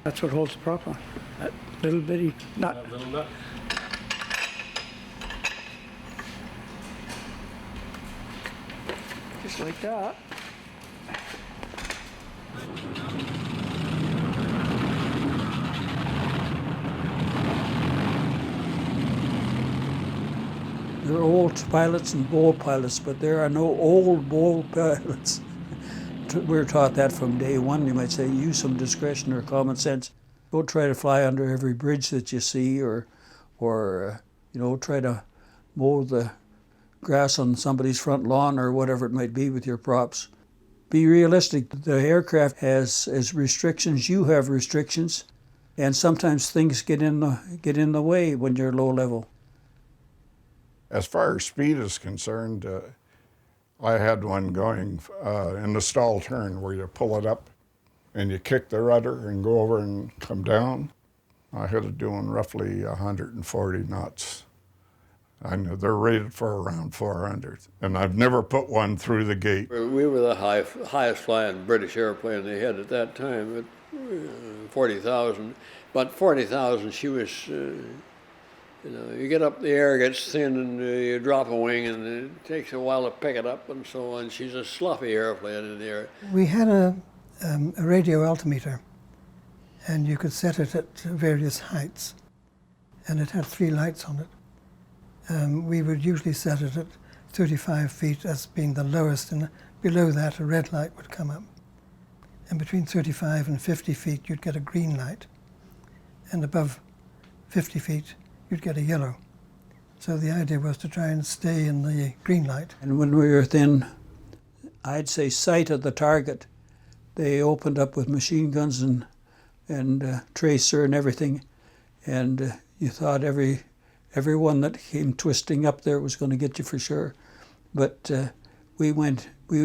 That's what holds the prop on. That little bitty nut. That little nut. Just like that. There are old pilots and bold pilots, but there are no old bold pilots. We're taught that from day one. You might say, use some discretion or common sense. Don't try to fly under every bridge that you see, or try to mow the grass on somebody's front lawn or whatever it might be with your props. Be realistic. The aircraft has restrictions. You have restrictions, and sometimes things get in the way when you're low level. As far as speed is concerned, I had one going in the stall turn where you pull it up and you kick the rudder and go over and come down. I had it doing roughly 140 knots. I know they're rated for around 400, and I've never put one through the gate. We were the highest flying British airplane they had at that time, at 40,000. But 40,000, she was, you get up, the air gets thin, and you drop a wing, and it takes a while to pick it up, and so on. She's a sloppy airplane in the air. We had a radio altimeter, and you could set it at various heights, and it had 3 lights on it. We would usually set it at 35 feet as being the lowest, and below that a red light would come up. And between 35 and 50 feet you'd get a green light, and above 50 feet you'd get a yellow. So the idea was to try and stay in the green light. And when we were within, I'd say, sight of the target, they opened up with machine guns and tracer and everything, and you thought everyone that came twisting up there was going to get you for sure. But we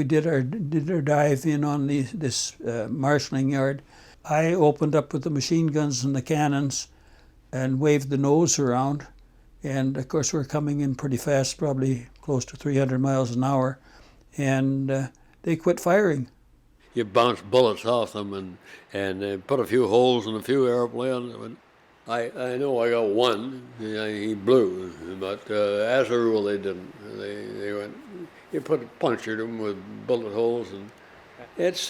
did our dive in on this marshalling yard. I opened up with the machine guns and the cannons and waved the nose around. And of course we're coming in pretty fast, probably close to 300 miles an hour. And they quit firing. You bounce bullets off them and put a few holes in a few airplanes. I know I got one, he blew, but as a rule they didn't. They went, you punctured them with bullet holes, and it's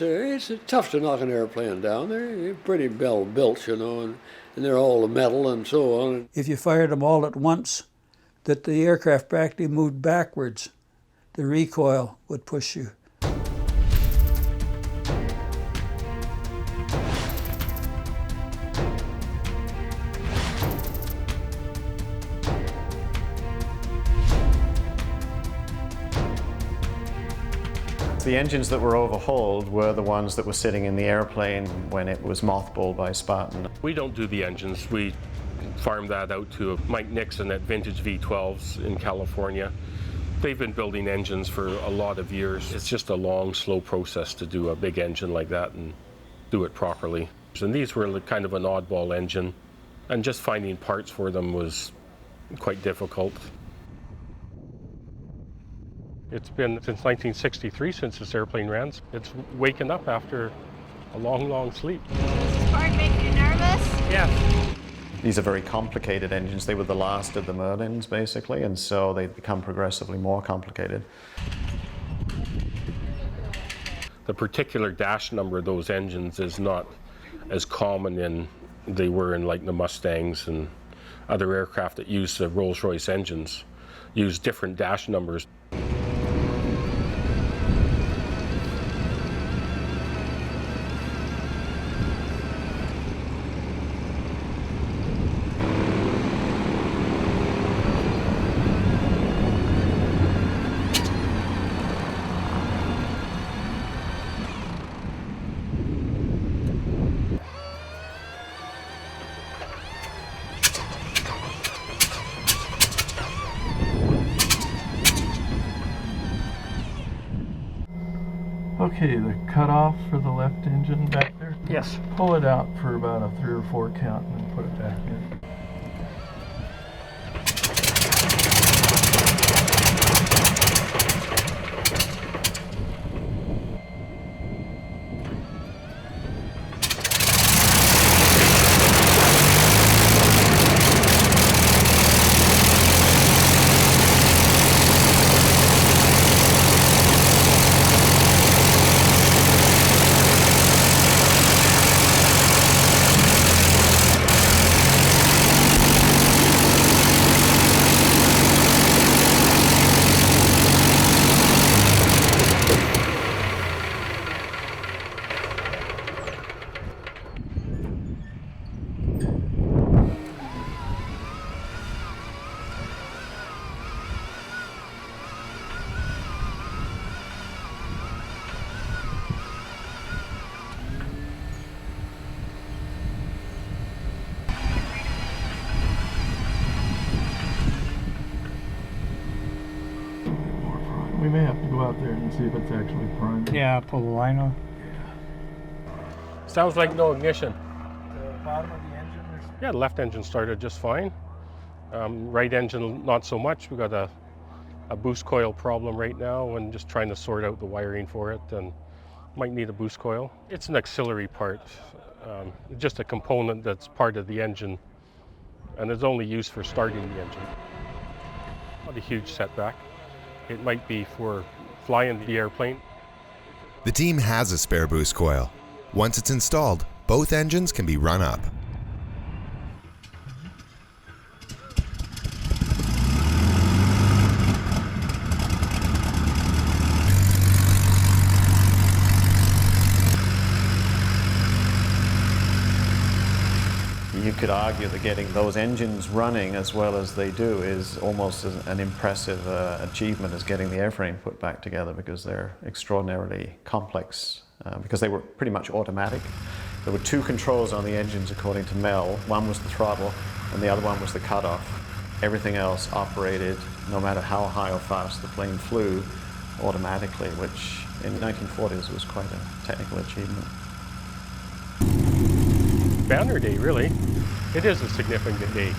tough to knock an airplane down. They're pretty well built, and they're all metal and so on. If you fired them all at once, that the aircraft practically moved backwards. The recoil would push you. The engines that were overhauled were the ones that were sitting in the airplane when it was mothballed by Spartan. We don't do the engines. We farm that out to Mike Nixon at Vintage V12s in California. They've been building engines for a lot of years. It's just a long, slow process to do a big engine like that and do it properly. And these were kind of an oddball engine, and just finding parts for them was quite difficult. It's been since 1963 since this airplane ran. It's waken up after a long, long sleep. Does the part make you nervous? Yes. These are very complicated engines. They were the last of the Merlins, basically, and so they've become progressively more complicated. The particular dash number of those engines is not as common in they were in like the Mustangs and other aircraft that use the Rolls-Royce engines, use different dash numbers. Okay, the cutoff for the left engine back there? Yes. Pull it out for about a 3 or 4 count and then put it back in. We may have to go out there and see if it's actually primed. Yeah, pull the line off. Sounds like no ignition. The bottom of the engine, Yeah, the left engine started just fine. Right engine, not so much. We got a boost coil problem right now and just trying to sort out the wiring for it, and might need a boost coil. It's an auxiliary part, just a component that's part of the engine, and is only used for starting the engine. Not a huge setback. It might be for flying the airplane. The team has a spare boost coil. Once it's installed, both engines can be run up. You could argue that getting those engines running as well as they do is almost an impressive achievement as getting the airframe put back together, because they're extraordinarily complex, because they were pretty much automatic. There were 2 controls on the engines according to Mel. One was the throttle and the other one was the cutoff. Everything else operated, no matter how high or fast the plane flew, automatically, which in the 1940s was quite a technical achievement. Banner day, really. It is a significant day.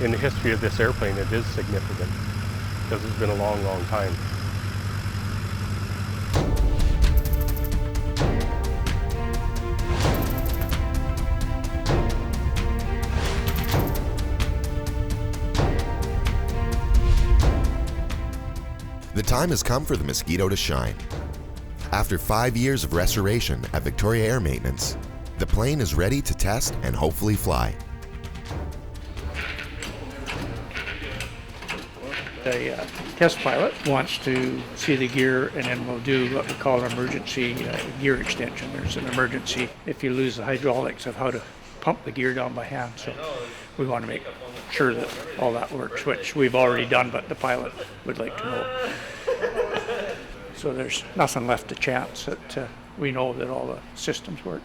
In the history of this airplane, it is significant because it's been a long, long time. The time has come for the Mosquito to shine. After 5 years of restoration at Victoria Air Maintenance, the plane is ready to test and hopefully fly. The test pilot wants to see the gear, and then we'll do what we call an emergency gear extension. There's an emergency if you lose the hydraulics of how to pump the gear down by hand. So we want to make sure that all that works, which we've already done, but the pilot would like to know. So there's nothing left to chance, that we know that all the systems work.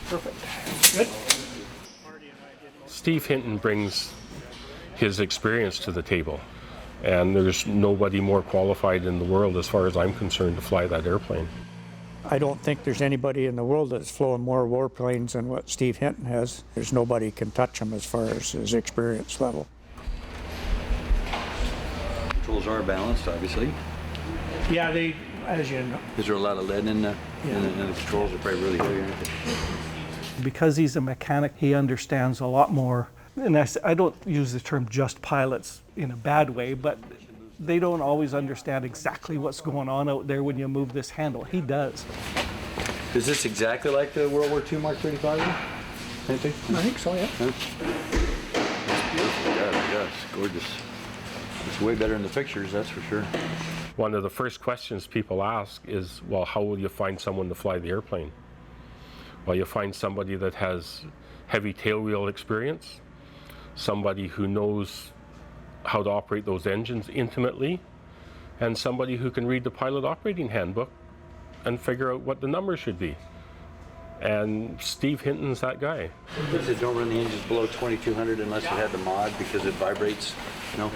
Perfect. Good. Steve Hinton brings his experience to the table, and there's nobody more qualified in the world, as far as I'm concerned, to fly that airplane. I don't think there's anybody in the world that's flown more warplanes than what Steve Hinton has. There's nobody can touch him as far as his experience level. Controls are balanced, obviously. Yeah, they, as you know. Is there a lot of lead in the controls? Are probably really heavy, aren't they? Because he's a mechanic, he understands a lot more. And I don't use the term just pilots in a bad way, but they don't always understand exactly what's going on out there when you move this handle. He does. Is this exactly like the World War II Mark 35? Same thing? I think so, yeah. It's beautiful. Yeah, it's gorgeous. It's way better in the pictures, that's for sure. One of the first questions people ask is, well, how will you find someone to fly the airplane? Well, you find somebody that has heavy tailwheel experience, somebody who knows how to operate those engines intimately, and somebody who can read the pilot operating handbook and figure out what the numbers should be. And Steve Hinton's that guy. They don't run the engines below 2200 unless you had the mod because it vibrates. No?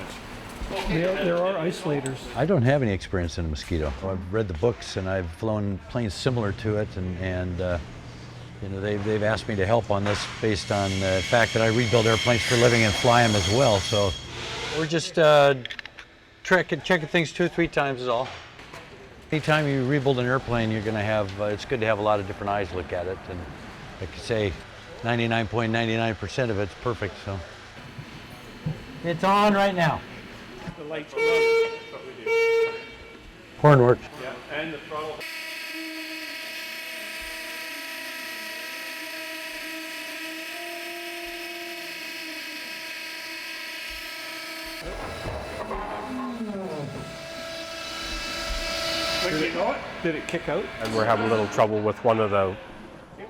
There are isolators. I don't have any experience in a Mosquito. I've read the books and I've flown planes similar to it, and you know, they've asked me to help on this based on the fact that I rebuild airplanes for a living and fly them as well. So we're just checking things 2 or 3 times is all. Anytime you rebuild an airplane, you're going to have, it's good to have a lot of different eyes look at it. And like I say, 99.99% of it's perfect. So it's on right now. The lights are on. That's what we do. Horn works. Yeah, and the throttle. Did it kick out? And we're having a little trouble with one of the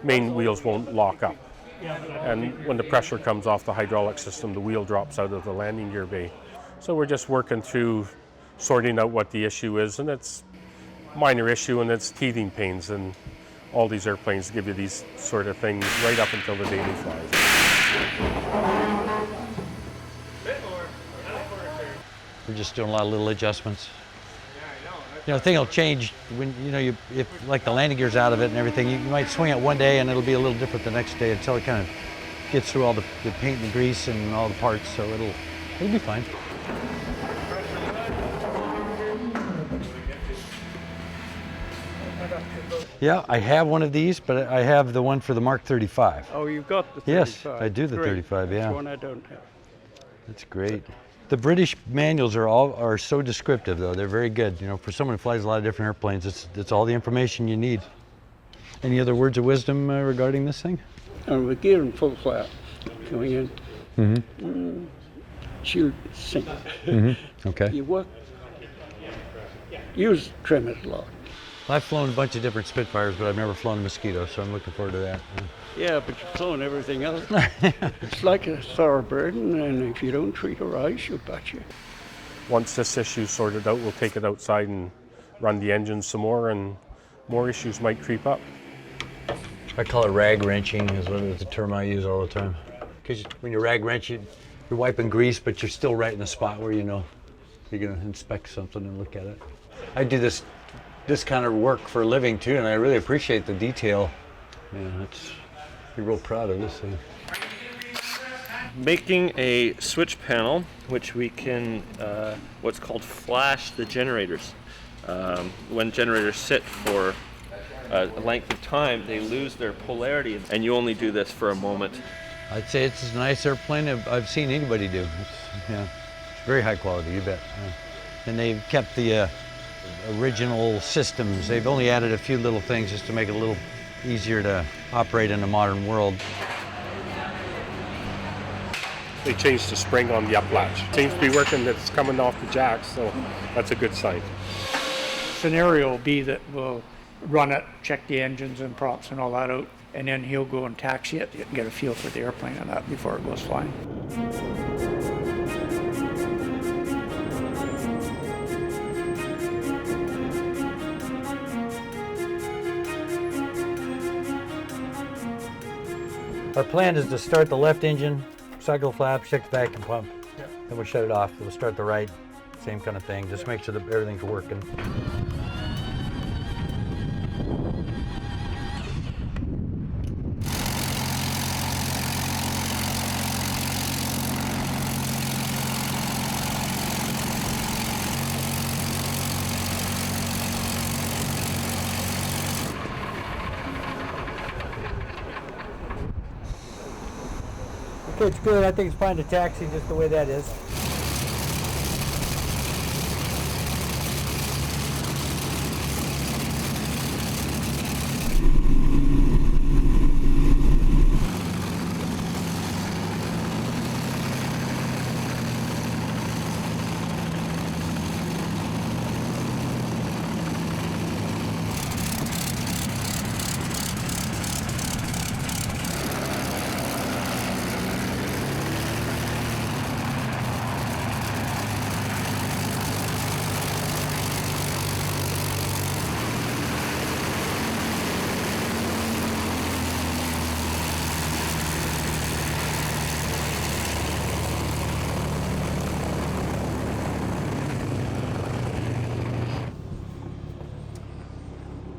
main wheels won't lock up. And when the pressure comes off the hydraulic system, the wheel drops out of the landing gear bay. So we're just working through sorting out what the issue is, and it's a minor issue, and it's teething pains, and all these airplanes give you these sort of things right up until the day they fly. We're just doing a lot of little adjustments. You know, the thing will change when, you know, if like the landing gear's out of it and everything, you might swing it one day and it'll be a little different the next day until it kind of gets through all the paint and the grease and all the parts, so it'll be fine. Yeah, I have one of these, but I have the one for the Mark 35. Oh, you've got the 35. Yes, I do the 35, yeah. That's one I don't have. That's great. The British manuals are so descriptive, though. They're very good. You know, for someone who flies a lot of different airplanes, it's all the information you need. Any other words of wisdom regarding this thing? And with gear and full flap going in, she'll sink. Okay. You work, use trim it a lot. I've flown a bunch of different Spitfires, but I've never flown a Mosquito, so I'm looking forward to that. Yeah, but you've flown everything else. It's like a thoroughbred, and if you don't treat her right, she'll bat you. Once this issue's sorted out, we'll take it outside and run the engine some more, and more issues might creep up. I call it rag wrenching, is the term I use all the time. Because when you rag wrench, you're wiping grease, but you're still right in the spot where you know you're going to inspect something and look at it. I do this kind of work for a living too, and I really appreciate the detail. Yeah, you're real proud of this thing. Making a switch panel, which we can, what's called flash the generators. When generators sit for a length of time, they lose their polarity, and you only do this for a moment. I'd say it's as nice airplane I've seen anybody do. It's very high quality, you bet. Yeah. And they've kept the original systems. They've only added a few little things just to make it a little easier to operate in the modern world. They changed the spring on the up latch. Seems to be working, it's coming off the jacks, so that's a good sign. Scenario will be that we'll run it, check the engines and props and all that out, and then he'll go and taxi it and get a feel for the airplane and that before it goes flying. Our plan is to start the left engine, cycle flaps, check the vacuum pump, then we'll shut it off. We'll start the right, same kind of thing. Just make sure that everything's working. Okay, it's good. I think it's fine to taxi just the way that is.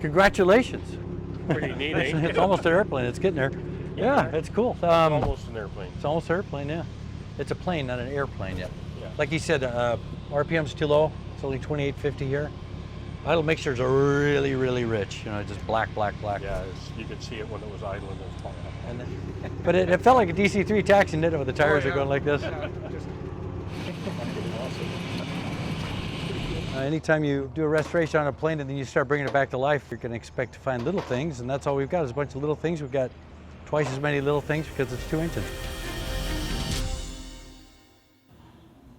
Congratulations. Pretty neat, eh? It's almost an airplane. It's getting there. Yeah, it's cool. Almost an airplane. It's almost an airplane, yeah. It's a plane, not an airplane yet. Yeah. Like he said, RPM's too low. It's only 2850 here. Idle mixtures are really, really rich. You know, just black. Yeah, you could see it when it was idling. And then, but it felt like a DC-3 taxi, didn't it, when the tires are going like this. Anytime you do a restoration on a plane and then you start bringing it back to life, you're going to expect to find little things, and that's all we've got is a bunch of little things. We've got twice as many little things because it's 2 inches.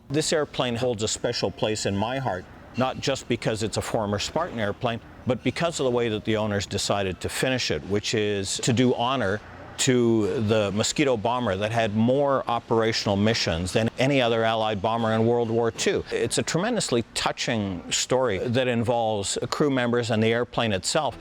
This airplane holds a special place in my heart, not just because it's a former Spartan airplane, but because of the way that the owners decided to finish it, which is to do honor to the Mosquito bomber that had more operational missions than any other Allied bomber in World War II. It's a tremendously touching story that involves crew members and the airplane itself.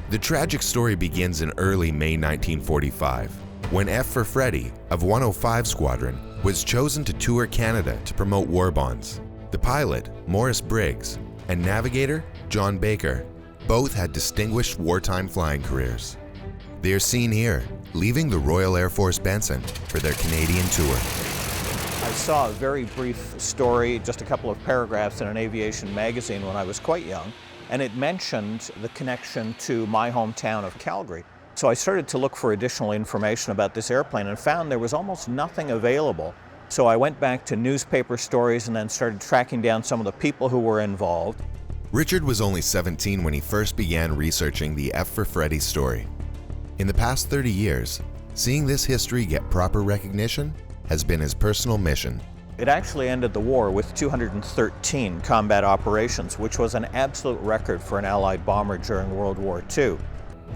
The tragic story begins in early May 1945, when F for Freddy of 105 Squadron was chosen to tour Canada to promote war bonds. The pilot, Morris Briggs, and navigator, John Baker, both had distinguished wartime flying careers. They are seen here, leaving the Royal Air Force Benson for their Canadian tour. I saw a very brief story, just a couple of paragraphs in an aviation magazine when I was quite young, and it mentioned the connection to my hometown of Calgary. So I started to look for additional information about this airplane and found there was almost nothing available. So I went back to newspaper stories and then started tracking down some of the people who were involved. Richard was only 17 when he first began researching the F for Freddy story. In the past 30 years, seeing this history get proper recognition has been his personal mission. It actually ended the war with 213 combat operations, which was an absolute record for an Allied bomber during World War II.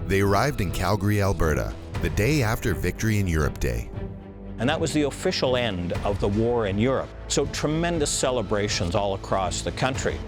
They arrived in Calgary, Alberta, the day after Victory in Europe Day. And that was the official end of the war in Europe. So tremendous celebrations all across the country.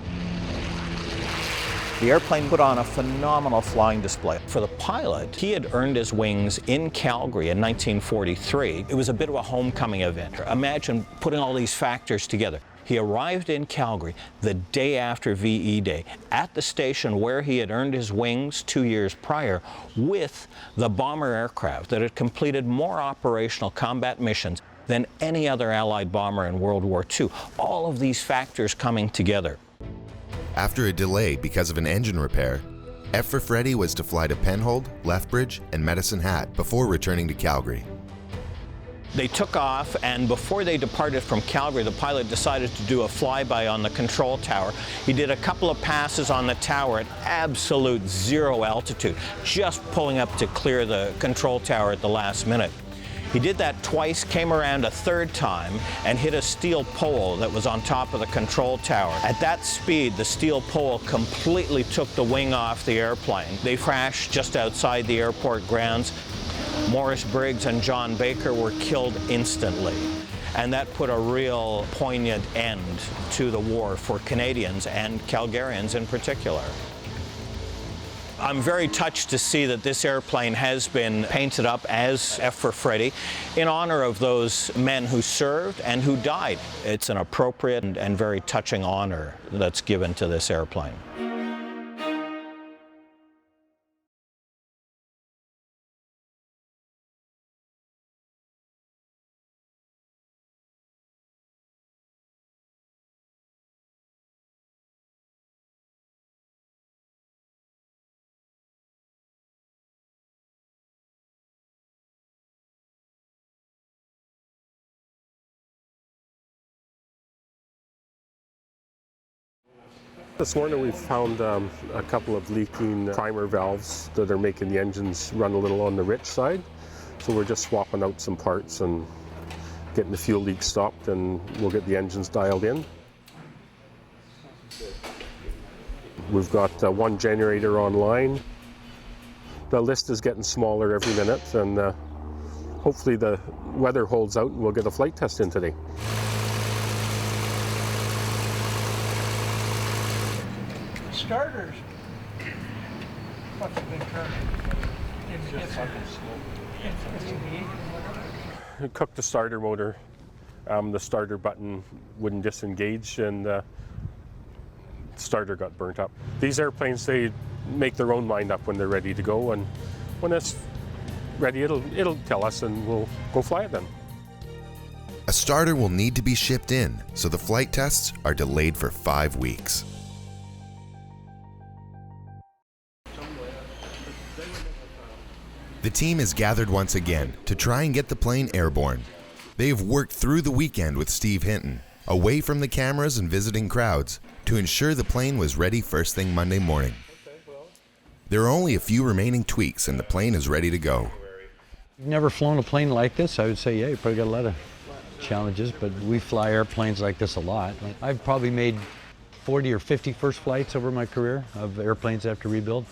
The airplane put on a phenomenal flying display. For the pilot, he had earned his wings in Calgary in 1943. It was a bit of a homecoming event. Imagine putting all these factors together. He arrived in Calgary the day after VE Day at the station where he had earned his wings 2 years prior with the bomber aircraft that had completed more operational combat missions than any other Allied bomber in World War II. All of these factors coming together. After a delay because of an engine repair, F for Freddy was to fly to Penhold, Lethbridge, and Medicine Hat before returning to Calgary. They took off, and before they departed from Calgary, the pilot decided to do a flyby on the control tower. He did a couple of passes on the tower at absolute zero altitude, just pulling up to clear the control tower at the last minute. He did that twice, came around a third time, and hit a steel pole that was on top of the control tower. At that speed, the steel pole completely took the wing off the airplane. They crashed just outside the airport grounds. Morris Briggs and John Baker were killed instantly. And that put a real poignant end to the war for Canadians and Calgarians in particular. I'm very touched to see that this airplane has been painted up as F for Freddy in honor of those men who served and who died. It's an appropriate and very touching honor that's given to this airplane. This morning we found a couple of leaking primer valves that are making the engines run a little on the rich side. So we're just swapping out some parts and getting the fuel leak stopped, and we'll get the engines dialed in. We've got one generator online. The list is getting smaller every minute, and hopefully the weather holds out and we'll get a flight test in today. Starters. What's the big turn? Cooked the starter motor. The starter button wouldn't disengage, and starter got burnt up. These airplanes, they make their own mind up when they're ready to go, and when it's ready, it'll tell us and we'll go fly it then. A starter will need to be shipped in, so the flight tests are delayed for 5 weeks. The team is gathered once again to try and get the plane airborne. They have worked through the weekend with Steve Hinton, away from the cameras and visiting crowds, to ensure the plane was ready first thing Monday morning. There are only a few remaining tweaks and the plane is ready to go. You've never flown a plane like this? I would say, yeah, you probably got a lot of challenges, but we fly airplanes like this a lot. I've probably made 40 or 50 first flights over my career of airplanes I have to rebuild.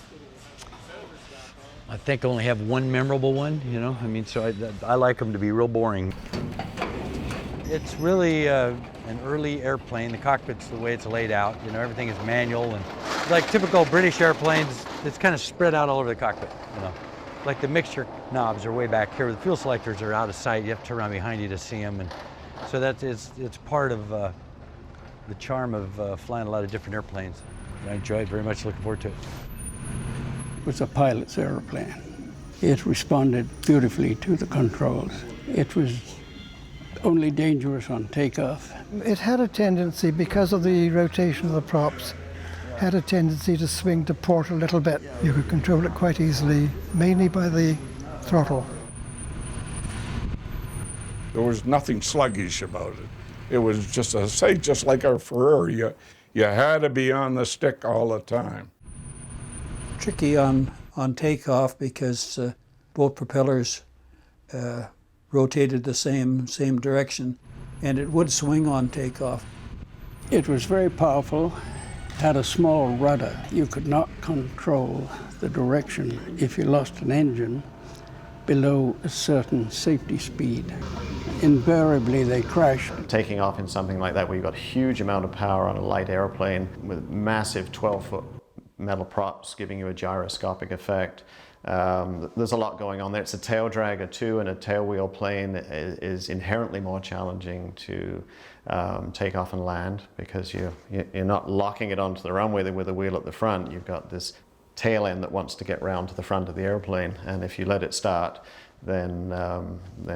I think I only have one memorable one, you know? I mean, so I like them to be real boring. It's really an early airplane. The cockpit's the way it's laid out. You know, everything is manual, and like typical British airplanes, it's kind of spread out all over the cockpit, you know. Like the mixture knobs are way back here. The fuel selectors are out of sight. You have to turn around behind you to see them, and so it's part of the charm of flying a lot of different airplanes. I enjoy it very much. Looking forward to it. It was a pilot's airplane. It responded beautifully to the controls. It was only dangerous on takeoff. It had a tendency, because of the rotation of the props, had a tendency to swing to port a little bit. You could control it quite easily, mainly by the throttle. There was nothing sluggish about it. It was just like our Ferrari. You had to be on the stick all the time. Tricky on takeoff because both propellers rotated the same direction, and it would swing on takeoff. It was very powerful, had a small rudder. You could not control the direction if you lost an engine below a certain safety speed. Invariably, they crashed. Taking off in something like that where you've got a huge amount of power on a light airplane with massive 12-foot metal props giving you a gyroscopic effect. There's a lot going on there. It's a tail dragger too, and a tailwheel plane is inherently more challenging to take off and land because you're not locking it onto the runway with a wheel at the front. You've got this tail end that wants to get round to the front of the airplane, and if you let it start, then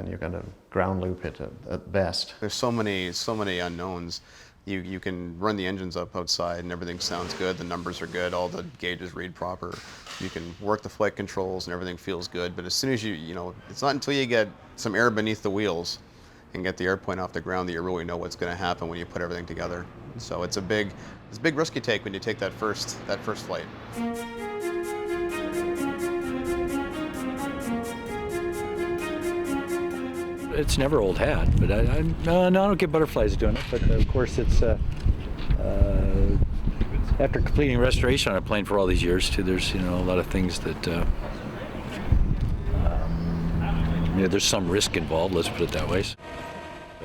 you're going to ground loop it at best. There's so many unknowns. You can run the engines up outside and everything sounds good, the numbers are good, all the gauges read proper. You can work the flight controls and everything feels good, but as soon as you know, it's not until you get some air beneath the wheels and get the airplane off the ground that you really know what's going to happen when you put everything together. So it's a big risk you take when you take that first flight. It's never old hat, but I don't get butterflies doing it. But of course, it's after completing restoration on a plane for all these years too. There's a lot of things that there's some risk involved. Let's put it that way. So,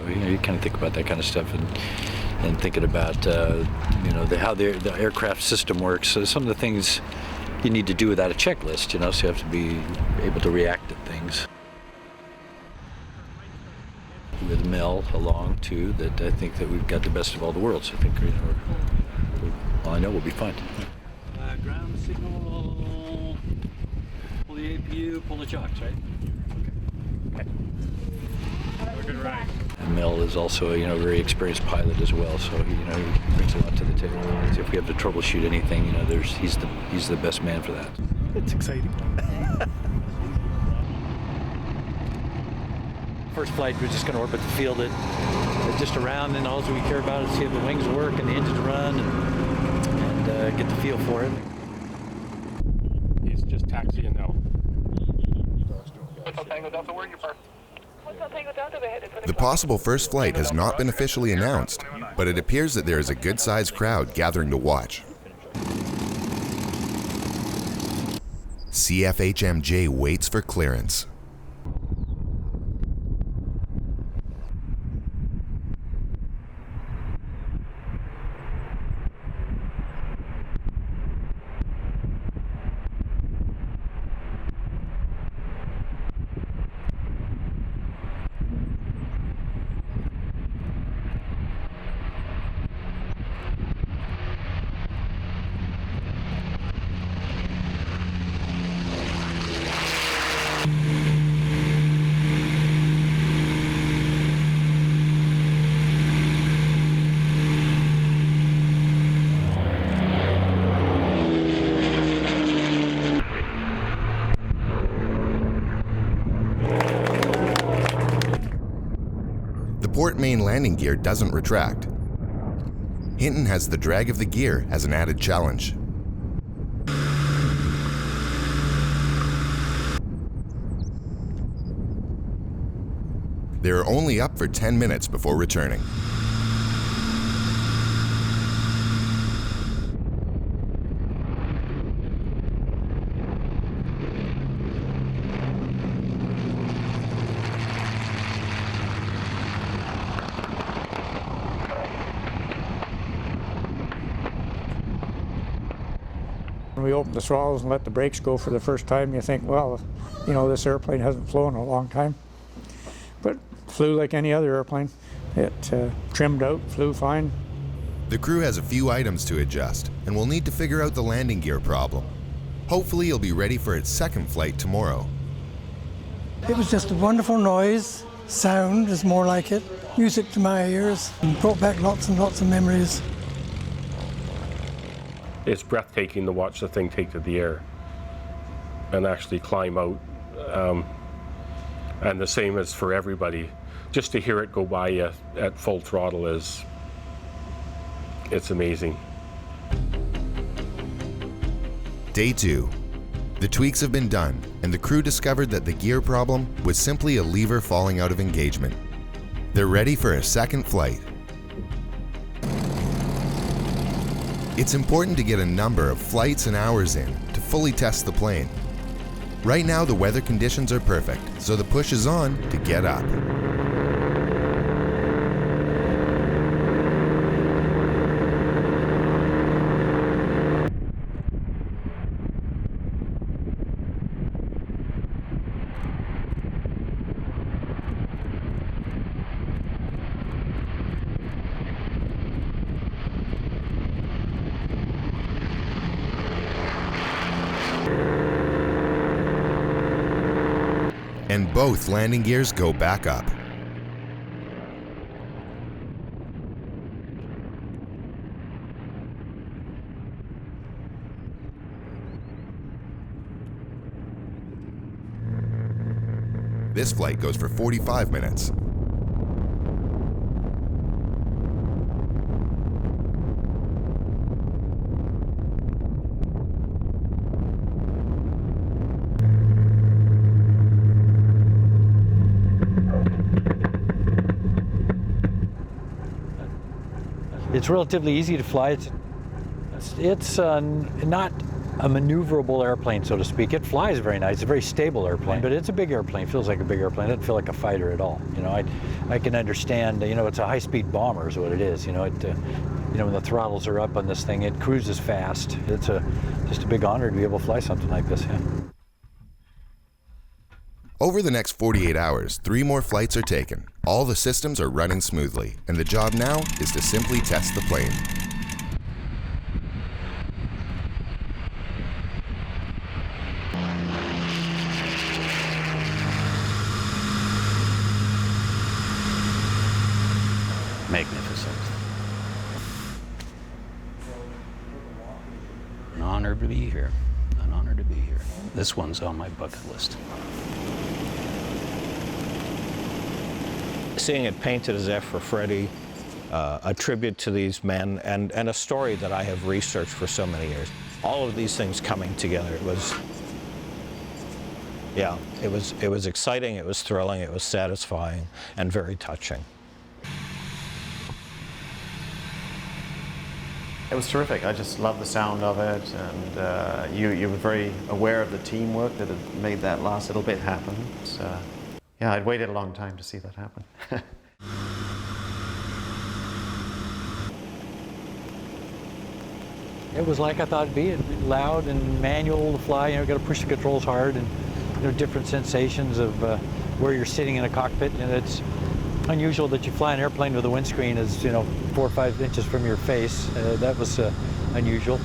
you kind of think about that kind of stuff and thinking about how the aircraft system works. So some of the things you need to do without a checklist. So you have to be able to react to things. With Mel along too, that I think that we've got the best of all the worlds. I think I know we'll be fine. Ground signal. Pull the APU, pull the chocks, right? Okay. Have a good ride. And Mel is also a very experienced pilot as well, so he brings a lot to the table. So if we have to troubleshoot anything, he's the best man for that. It's exciting. First flight, we're just going to orbit the field it just around, and all we care about is see if the wings work and the engines run and get the feel for it. He's just taxiing now. The possible first flight has not been officially announced, but it appears that there is a good-sized crowd gathering to watch. CFHMJ waits for clearance. port main landing gear doesn't retract. Hinton has the drag of the gear as an added challenge. They are only up for 10 minutes before returning. When we open the throttles and let the brakes go for the first time, you think, well, you know, this airplane hasn't flown in a long time. But flew like any other airplane. It trimmed out, flew fine. The crew has a few items to adjust and will need to figure out the landing gear problem. Hopefully it'll be ready for its second flight tomorrow. It was just a wonderful noise. Sound is more like it. Music to my ears, and brought back lots and lots of memories. It's breathtaking to watch the thing take to the air and actually climb out. And the same as for everybody. Just to hear it go by you at full throttle it's amazing. Day 2. The tweaks have been done, and the crew discovered that the gear problem was simply a lever falling out of engagement. They're ready for a second flight. It's important to get a number of flights and hours in to fully test the plane. Right now the weather conditions are perfect, so the push is on to get up. And both landing gears go back up. This flight goes for 45 minutes. It's relatively easy to fly. It's not a maneuverable airplane, so to speak. It flies very nice. It's a very stable airplane, but it's a big airplane. It feels like a big airplane. It doesn't feel like a fighter at all. You know, I can understand. You know, it's a high-speed bomber is what it is. You know, you know, when the throttles are up on this thing, it cruises fast. It's just a big honor to be able to fly something like this. Yeah. Over the next 48 hours, 3 more flights are taken. All the systems are running smoothly, and the job now is to simply test the plane. Magnificent. An honor to be here. An honor to be here. This one's on my bucket list. Seeing it painted as F for Freddy, a tribute to these men, and a story that I have researched for so many years. All of these things coming together, it was exciting, it was thrilling, it was satisfying, and very touching. It was terrific. I just loved the sound of it, and you were very aware of the teamwork that had made that last little bit happen. Yeah, I'd waited a long time to see that happen. It was like I thought it'd be loud and manual to fly. You know, got to push the controls hard, and you know, different sensations of where you're sitting in a cockpit. And it's unusual that you fly an airplane with a windscreen is 4 or 5 inches from your face. That was unusual.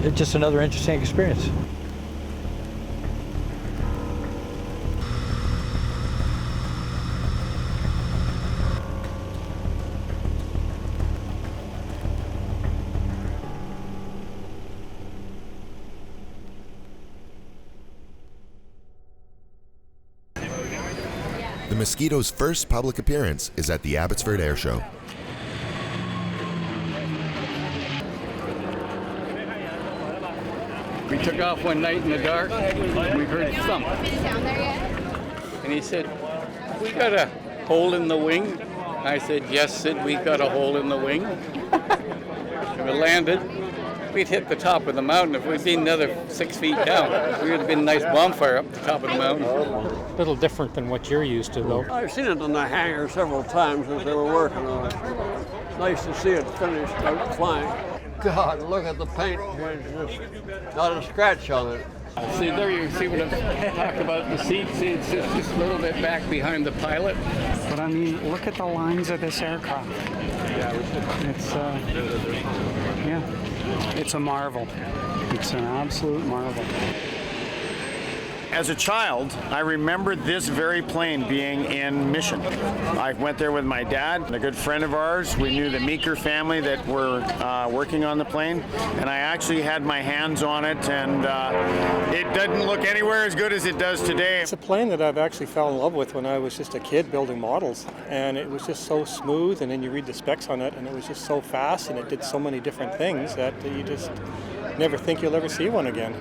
It's just another interesting experience. The Mosquito's first public appearance is at the Abbotsford Air Show. We took off one night in the dark, we heard a thump. And he said, "We got a hole in the wing?" I said, "Yes, Sid, we got a hole in the wing." And we landed. We'd hit the top of the mountain. If we'd been another 6 feet down, we would have been a nice bonfire up the top of the mountain. A little different than what you're used to, though. I've seen it in the hangar several times as they were working on it. It's nice to see it finished out flying. God, look at the paint. There's just not a scratch on it. See, there you see what I talked about the seat. See, it's just a little bit back behind the pilot. But I mean, look at the lines of this aircraft. It's a marvel. It's an absolute marvel. As a child, I remember this very plane being in mission. I went there with my dad, a good friend of ours. We knew the Meeker family that were working on the plane, and I actually had my hands on it, and it doesn't look anywhere as good as it does today. It's a plane that I've actually fell in love with when I was just a kid building models, and it was just so smooth, and then you read the specs on it, and it was just so fast, and it did so many different things that you just never think you'll ever see one again.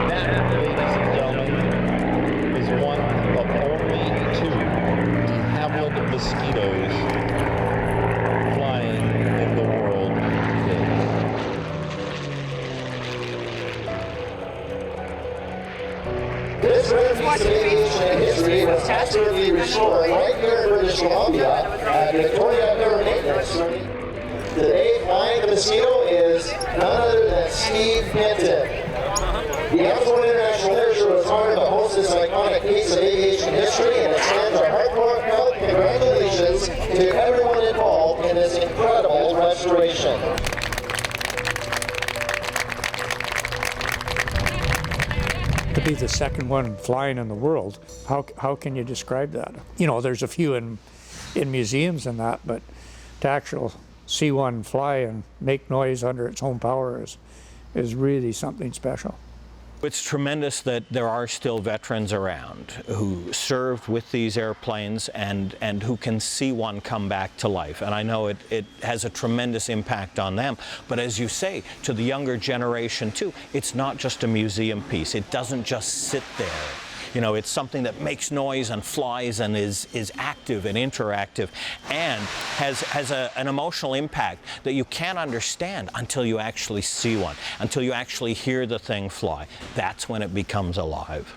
That, ladies and gentlemen, is one of only 2 de Havilland Mosquitos flying in the world today. This rare piece of aviation history was accurately restored right here in British Columbia at Victoria Air Maintenance. Today, flying the Mosquito is none other than Steve Hinton. The Abbotsford International Air Show is honored to host this iconic piece of aviation history and extends our heartfelt congratulations to everyone involved in this incredible restoration. To be the second one flying in the world, how can you describe that? You know, there's a few in museums and that, but to actually see one fly and make noise under its own power is really something special. It's tremendous that there are still veterans around who served with these airplanes and who can see one come back to life. And I know it has a tremendous impact on them. But as you say, to the younger generation too, it's not just a museum piece. It doesn't just sit there. You know, it's something that makes noise and flies and is active and interactive and has an emotional impact that you can't understand until you actually see one, until you actually hear the thing fly. That's when it becomes alive.